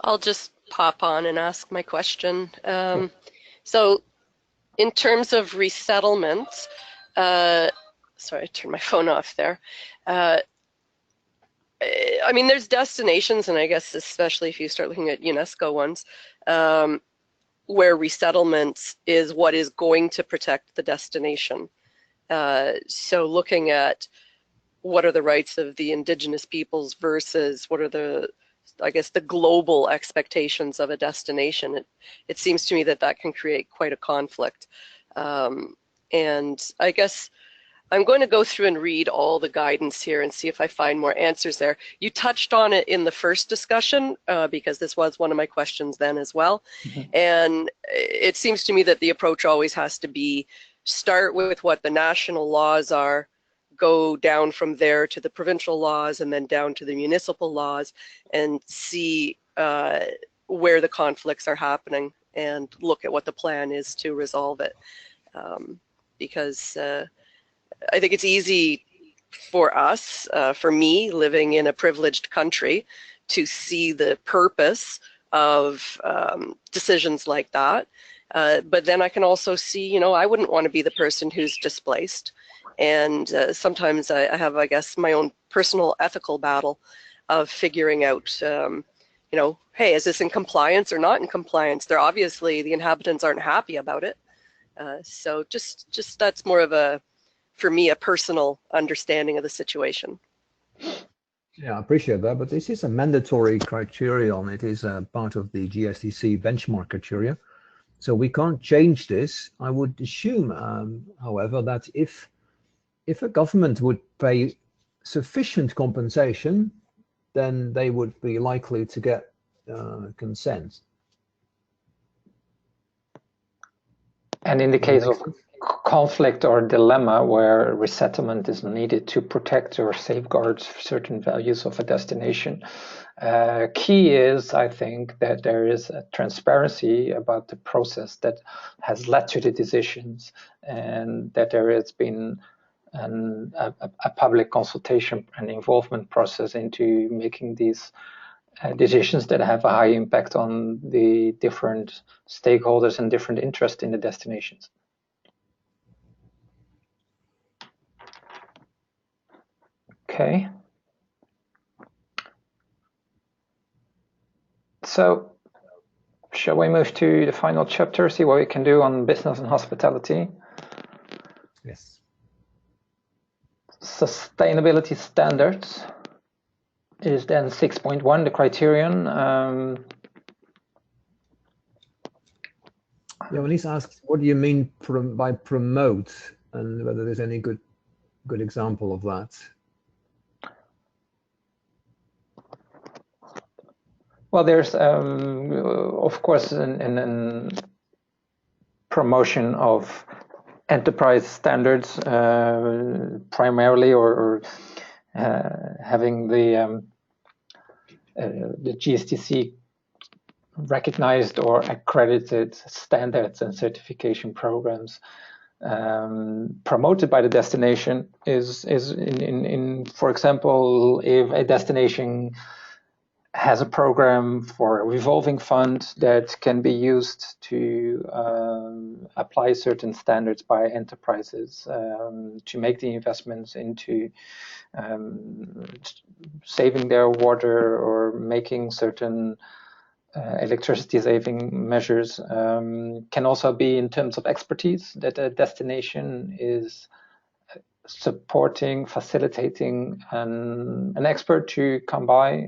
I'll just pop on and ask my question. So in terms of resettlement, sorry, I turned my phone off there. I mean, there's destinations, and I guess especially if you start looking at UNESCO ones, where resettlement is what is going to protect the destination. So looking at what are the rights of the indigenous peoples versus what are the, I guess, the global expectations of a destination, it seems to me that that can create quite a conflict. And I guess I'm going to go through and read all the guidance here and see if I find more answers there. You touched on it in the first discussion because this was one of my questions then as well. And it seems to me that the approach always has to be start with what the national laws are, go down from there to the provincial laws and then down to the municipal laws and see where the conflicts are happening and look at what the plan is to resolve it. Because I think it's easy for us, for me, living in a privileged country, to see the purpose of decisions like that. But then I can also see, you know, I wouldn't want to be the person who's displaced. And sometimes I have, I guess, my own personal ethical battle of figuring out, you know, hey, is this in compliance or not in compliance? They're obviously, the inhabitants aren't happy about it. So just that's more of a, for me, a personal understanding of the situation. Yeah, I appreciate that, but this is a mandatory criterion. It is a part of the GSTC benchmark criteria. So we can't change this. I would assume, however, that if a government would pay sufficient compensation, then they would be likely to get consent. And in the case of conflict or dilemma where resettlement is needed to protect or safeguard certain values of a destination, key is, I think, that there is a transparency about the process that has led to the decisions, and that there has been a public consultation and involvement process into making these decisions that have a high impact on the different stakeholders and different interests in the destinations. Okay. So, shall we move to the final chapter, see what we can do on business and hospitality? Yes. Sustainability standards is then 6.1, the criterion. Yeah, when he's asked, what do you mean by promote, and whether there's any good example of that? Well, there's, of course, an promotion of enterprise standards, primarily, or having the GSTC recognized or accredited standards and certification programs promoted by the destination is in for example, if a destination has a program for a revolving fund that can be used to apply certain standards by enterprises to make the investments into saving their water or making certain electricity saving measures. Can also be in terms of expertise, that a destination is supporting, facilitating an expert to come by,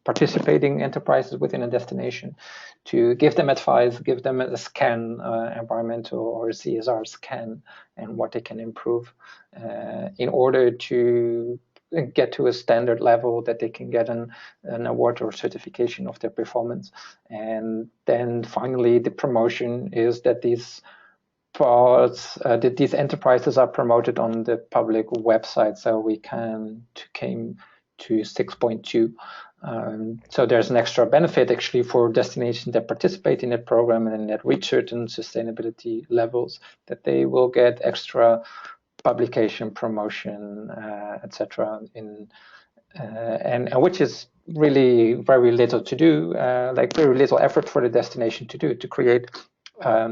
participating enterprises within a destination, to give them advice, give them a scan, environmental or CSR scan, and what they can improve in order to get to a standard level that they can get an award or certification of their performance. And then finally, the promotion is that these enterprises are promoted on the public website, so we came to 6.2. So there's an extra benefit actually for destinations that participate in that program and that reach certain sustainability levels, that they will get extra publication, promotion, etc. And which is really very little to do, like very little effort for the destination to do, to create a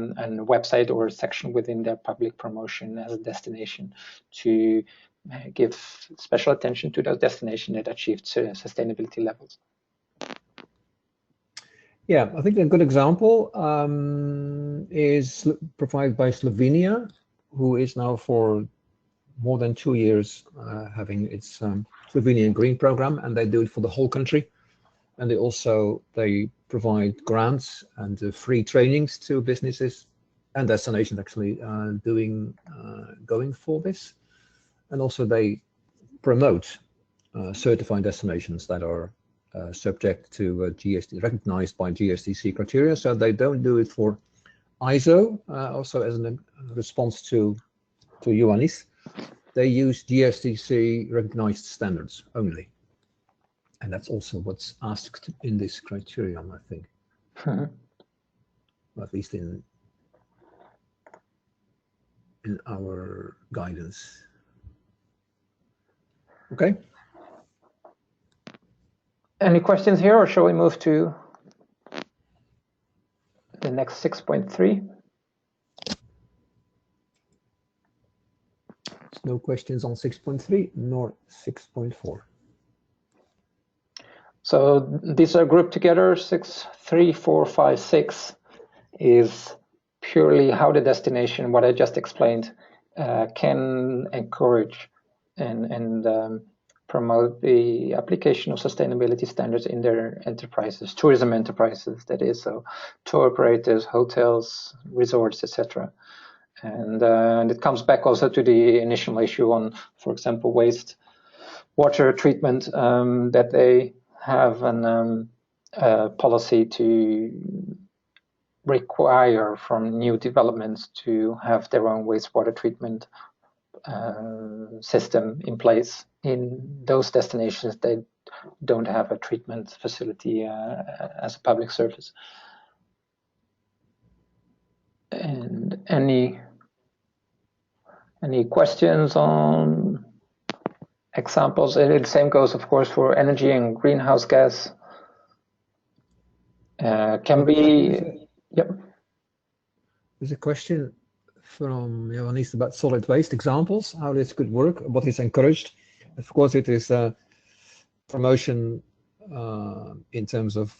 website or a section within their public promotion as a destination to give special attention to those destinations that achieved sustainability levels. Yeah, I think a good example is provided by Slovenia, who is now for more than 2 years having its Slovenian Green program, and they do it for the whole country. And they provide grants and free trainings to businesses and destinations actually going for this. And also they promote certified destinations that are subject to GST, recognized by GSTC criteria. So they don't do it for ISO, also as a response to Ioannis. They use GSTC recognized standards only. And that's also what's asked in this criterion, I think. At least in our guidance. Okay. Any questions here, or shall we move to the next 6.3? No questions on 6.3 nor 6.4. So these are grouped together. 6, 3, 4, 5, 6 is purely how the destination, what I just explained, can encourage and promote the application of sustainability standards in their enterprises, tourism enterprises, that is, so tour operators, hotels, resorts, etc. And it comes back also to the initial issue on, for example, waste water treatment, that they have a policy to require from new developments to have their own wastewater treatment system in place in those destinations that don't have a treatment facility as a public service. And any questions on examples? And the same goes, of course, for energy and greenhouse gas. Can be, yep. There's a question from Ioannis about solid waste examples, how this could work, what is encouraged. Of course, it is promotion in terms of,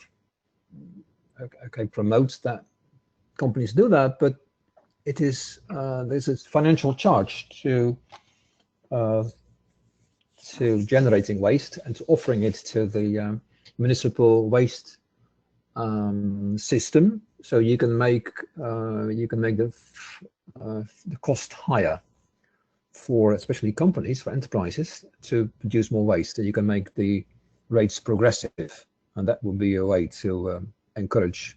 okay, promotes that companies do that, but it is there's a financial charge to generating waste and to offering it to the municipal waste system. So you can make the cost higher for especially companies, for enterprises, to produce more waste, and you can make the rates progressive, and that would be a way to encourage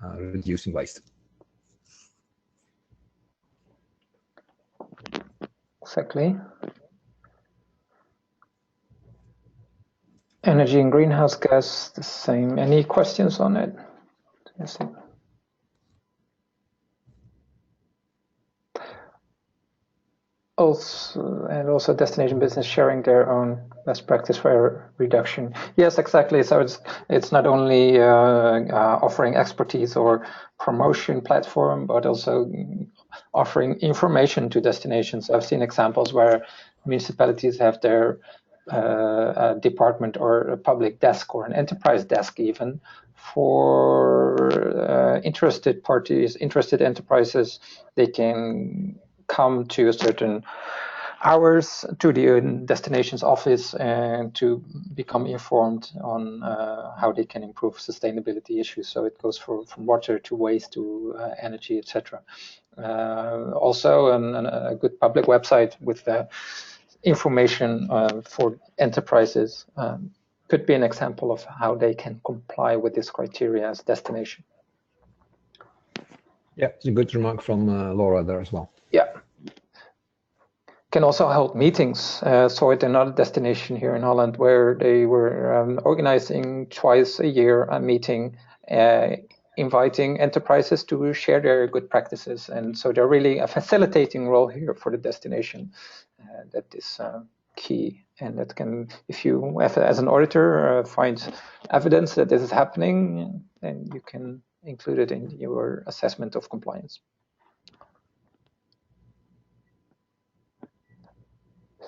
reducing waste. Exactly. Energy and greenhouse gas, the same. Any questions on it? Yes. also destination business sharing their own best practice for error reduction. Yes, exactly. So it's not only offering expertise or promotion platform, but also offering information to destinations. I've seen examples where municipalities have their department or a public desk or an enterprise desk even for interested parties, interested enterprises. They can come to a certain hours to the destination's office and to become informed on how they can improve sustainability issues. So it goes from water to waste to energy, etc. Also, a good public website with information for enterprises could be an example of how they can comply with this criteria as destination. Yeah, it's a good remark from Laura there as well. Yeah. Can also hold meetings. Saw it in another destination here in Holland where they were organizing twice a year a meeting, inviting enterprises to share their good practices. And so they're really a facilitating role here for the destination. That is key. And that can, if you, as an auditor, find evidence that this is happening, then you can include it in your assessment of compliance.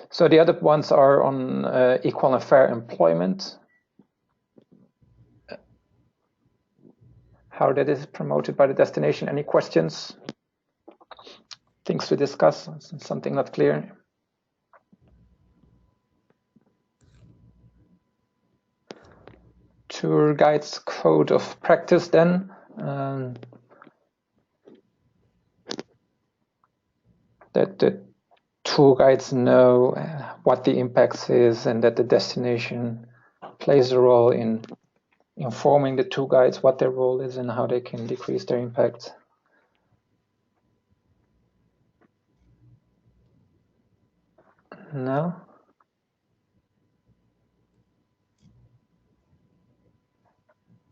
So the other ones are on equal and fair employment. How that is promoted by the destination. Any questions? Things to discuss? Something not clear? Tour guides code of practice then. That the tour guides know what the impacts is and that the destination plays a role in informing the tour guides what their role is and how they can decrease their impact. No?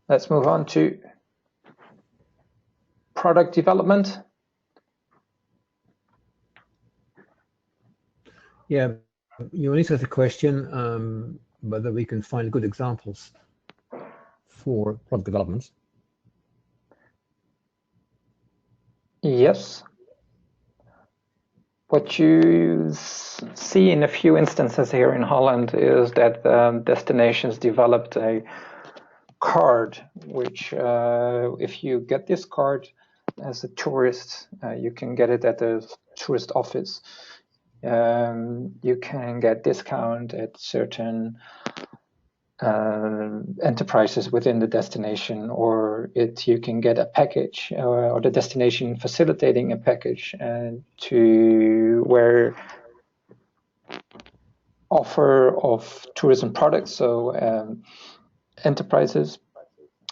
Let's move on to product development. Yeah, you only said the question whether we can find good examples for product development. Yes. What you see in a few instances here in Holland is that destinations developed a card, which if you get this card as a tourist, you can get it at the tourist office. You can get discount at certain enterprises within the destination, or you can get a package or the destination facilitating a package to where offer of tourism products. So enterprises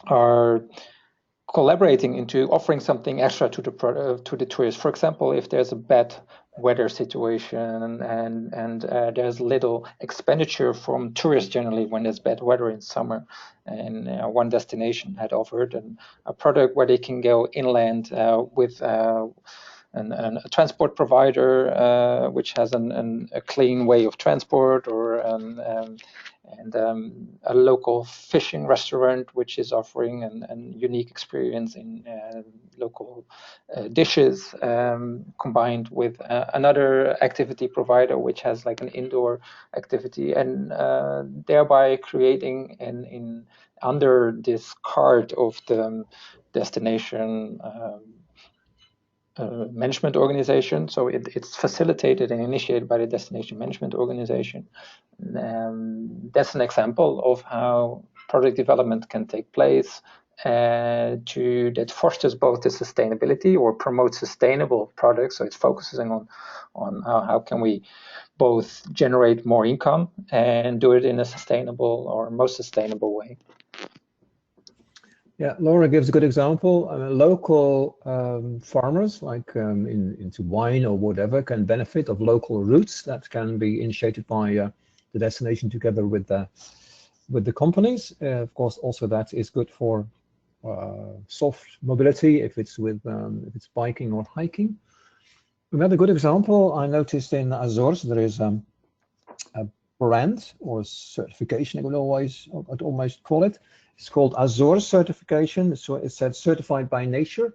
are collaborating into offering something extra to the tourists. For example, if there's a bad weather situation and there's little expenditure from tourists generally when there's bad weather in summer, and one destination had offered a product where they can go inland with a transport provider which has a clean way of transport, or a local fishing restaurant which is offering a unique experience in local dishes, combined with another activity provider which has like an indoor activity, and thereby creating under this card of the destination management organization. So it's facilitated and initiated by the destination management organization. That's an example of how product development can take place that fosters both the sustainability or promotes sustainable products. So it's focusing on how can we both generate more income and do it in a sustainable or most sustainable way. Yeah, Laura gives a good example. Local farmers, like into wine or whatever, can benefit of local routes that can be initiated by the destination together with the companies. Of course, also that is good for soft mobility if it's biking or hiking. Another good example I noticed in Azores, there is a brand or certification, I'd almost call it. It's called Azores certification. So it said certified by nature.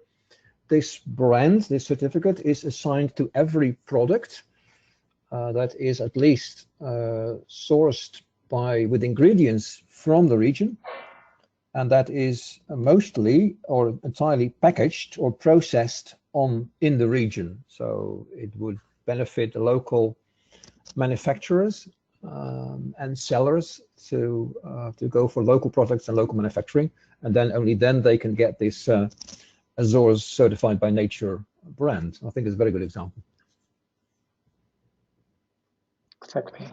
This brand, this certificate is assigned to every product that is at least sourced with ingredients from the region, and that is mostly or entirely packaged or processed in the region. So it would benefit the local manufacturers and sellers to go for local products and local manufacturing, and then only then they can get this Azores certified by nature brand. I think it's a very good example. Exactly.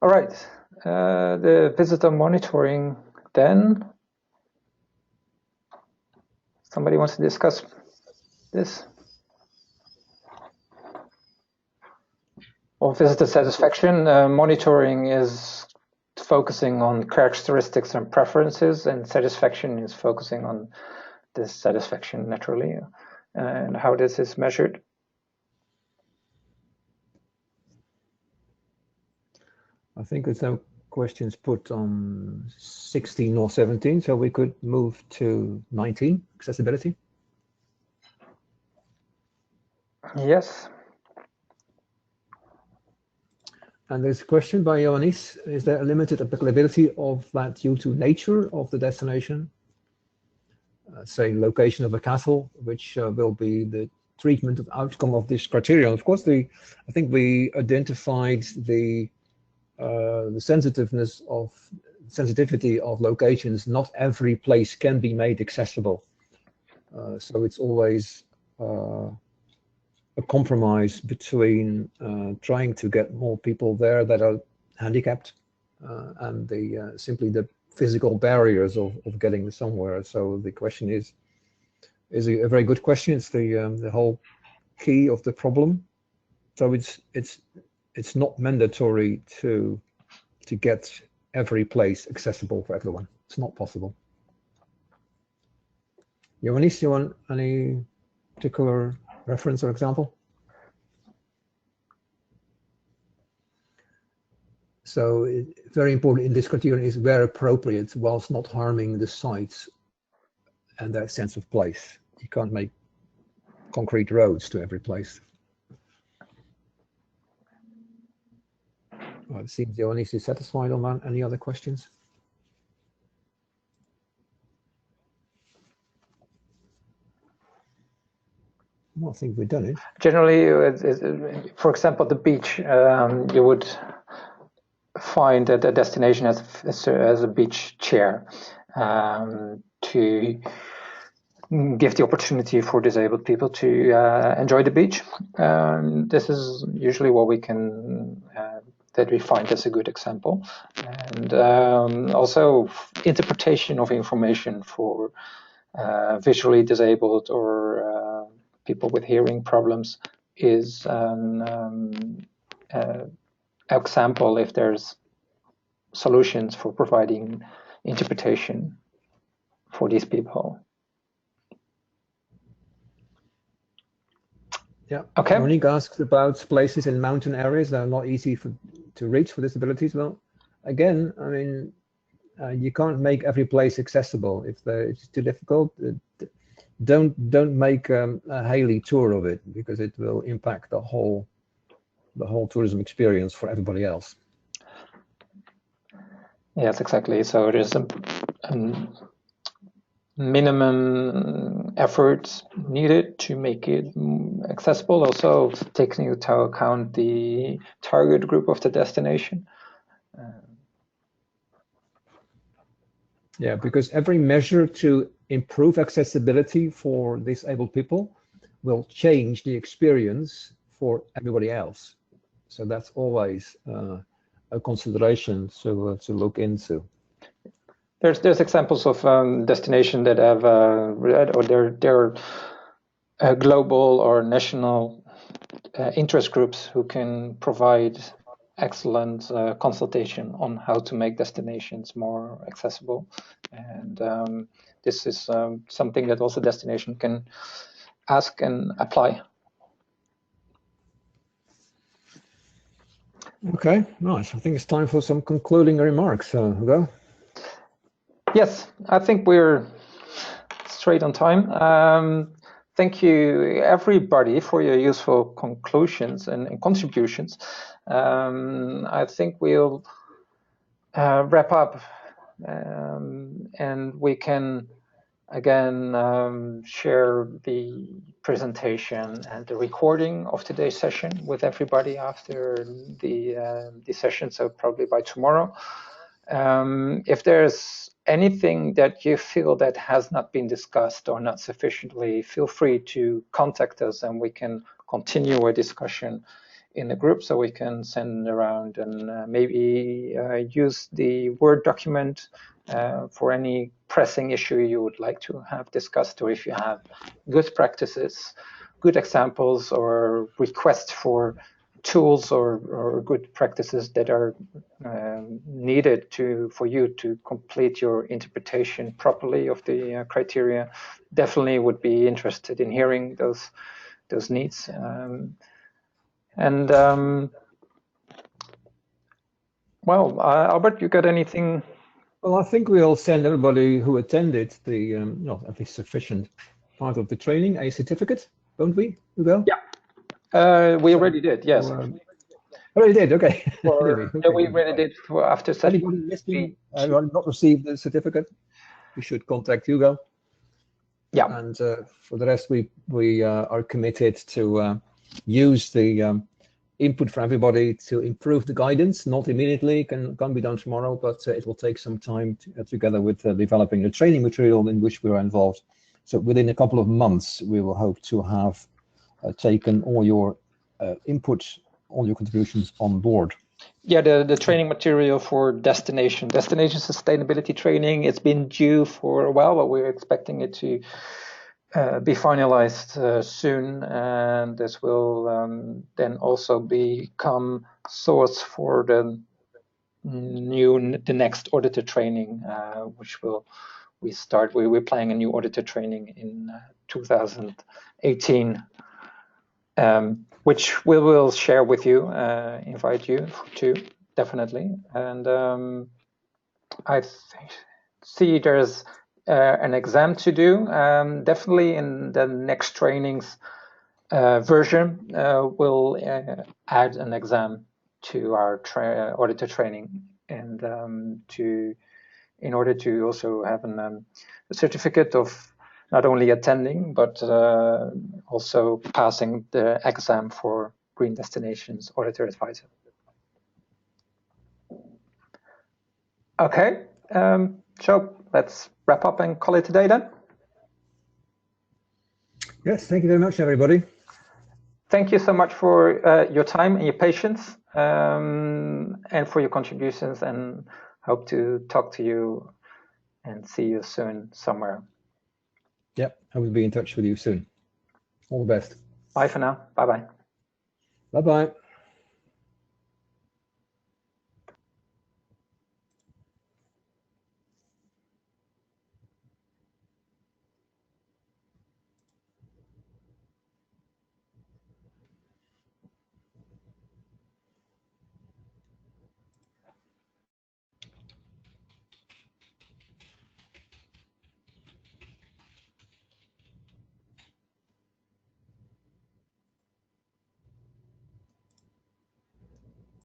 All right, the visitor monitoring then. Somebody wants to discuss this? Or visitor satisfaction, monitoring is focusing on characteristics and preferences, and satisfaction is focusing on dissatisfaction naturally, and how this is measured. I think there's no questions put on 16 or 17, so we could move to 19, accessibility. Yes. And there's a question by Ioannis, is there a limited applicability of that due to nature of the destination? Say location of a castle, which will be the treatment of outcome of this criterion. Of course, I think we identified the sensitivity of locations. Not every place can be made accessible. So it's always a compromise between trying to get more people there that are handicapped and simply the physical barriers of getting somewhere. So the question is a very good question. It's the whole key of the problem. So it's not mandatory to get every place accessible for everyone. It's not possible. Ioannis, you want any particular reference or example? So very important in this criterion is where appropriate, whilst not harming the sites and their sense of place. You can't make concrete roads to every place. Well, it seems Ioannis is satisfied on that. Any other questions? I think we've done it. Generally, for example, the beach, you would find that a destination as a beach chair to give the opportunity for disabled people to enjoy the beach. This is usually what we can that we find as a good example, and also interpretation of information for visually disabled or people with hearing problems is an example if there's solutions for providing interpretation for these people. Yeah. Okay. Monique asked about places in mountain areas that are not easy to reach for disabilities. Well, again, I mean, you can't make every place accessible. If it's too difficult, don't make a Haley tour of it, because it will impact the whole tourism experience for everybody else. Yes, exactly. So there's a minimum effort needed to make it accessible, also taking into account the target group of the destination. Yeah, because every measure to improve accessibility for disabled people will change the experience for everybody else. So that's always a consideration to look into. There's examples of destinations that have or they're global or national interest groups who can provide excellent consultation on how to make destinations more accessible, and this is something that also destination can ask and apply. Okay, nice. I think it's time for some concluding remarks, Hugo. Yes, I think we're straight on time. Thank you, everybody, for your useful conclusions and contributions. I think we'll wrap up, and we can again share the presentation and the recording of today's session with everybody after the session, so probably by tomorrow. If there's anything that you feel that has not been discussed or not sufficiently, feel free to contact us and we can continue a discussion in the group, so we can send around and maybe use the Word document for any pressing issue you would like to have discussed, or if you have good practices, good examples, or requests for tools or good practices that are needed for you to complete your interpretation properly of the criteria, definitely would be interested in hearing those needs. Well, Albert, you got anything? Well, I think we'll send everybody who attended the, at least sufficient part of the training, a certificate, don't we, Hugo? Yeah, we already did, yes. Already did, okay. Anyway, okay. We already did after session. Anybody listening not received the certificate, we should contact Hugo. Yeah. And for the rest, we are committed to use the input for everybody to improve the guidance. Not immediately, can be done tomorrow, but it will take some time together with developing the training material in which we are involved. So within a couple of months, we will hope to have taken all your inputs, all your contributions on board. Yeah, the training material for destination sustainability training, it's been due for a while, but we're expecting it to be finalized soon, and this will then also become source for the next auditor training, which we're planning a new auditor training in 2018, which we will share with you, invite you to, definitely. And I see there's an exam to do. Definitely in the next trainings version, we'll add an exam to our auditor training, and in order to also have a certificate of not only attending, but also passing the exam for Green Destinations Auditor Advisor. Okay, so let's wrap up and call it a day then. Yes, thank you very much, everybody. Thank you so much for your time and your patience, and for your contributions, and hope to talk to you and see you soon somewhere. Yep, I will be in touch with you soon. All the best. Bye for now. Bye-bye. Bye-bye.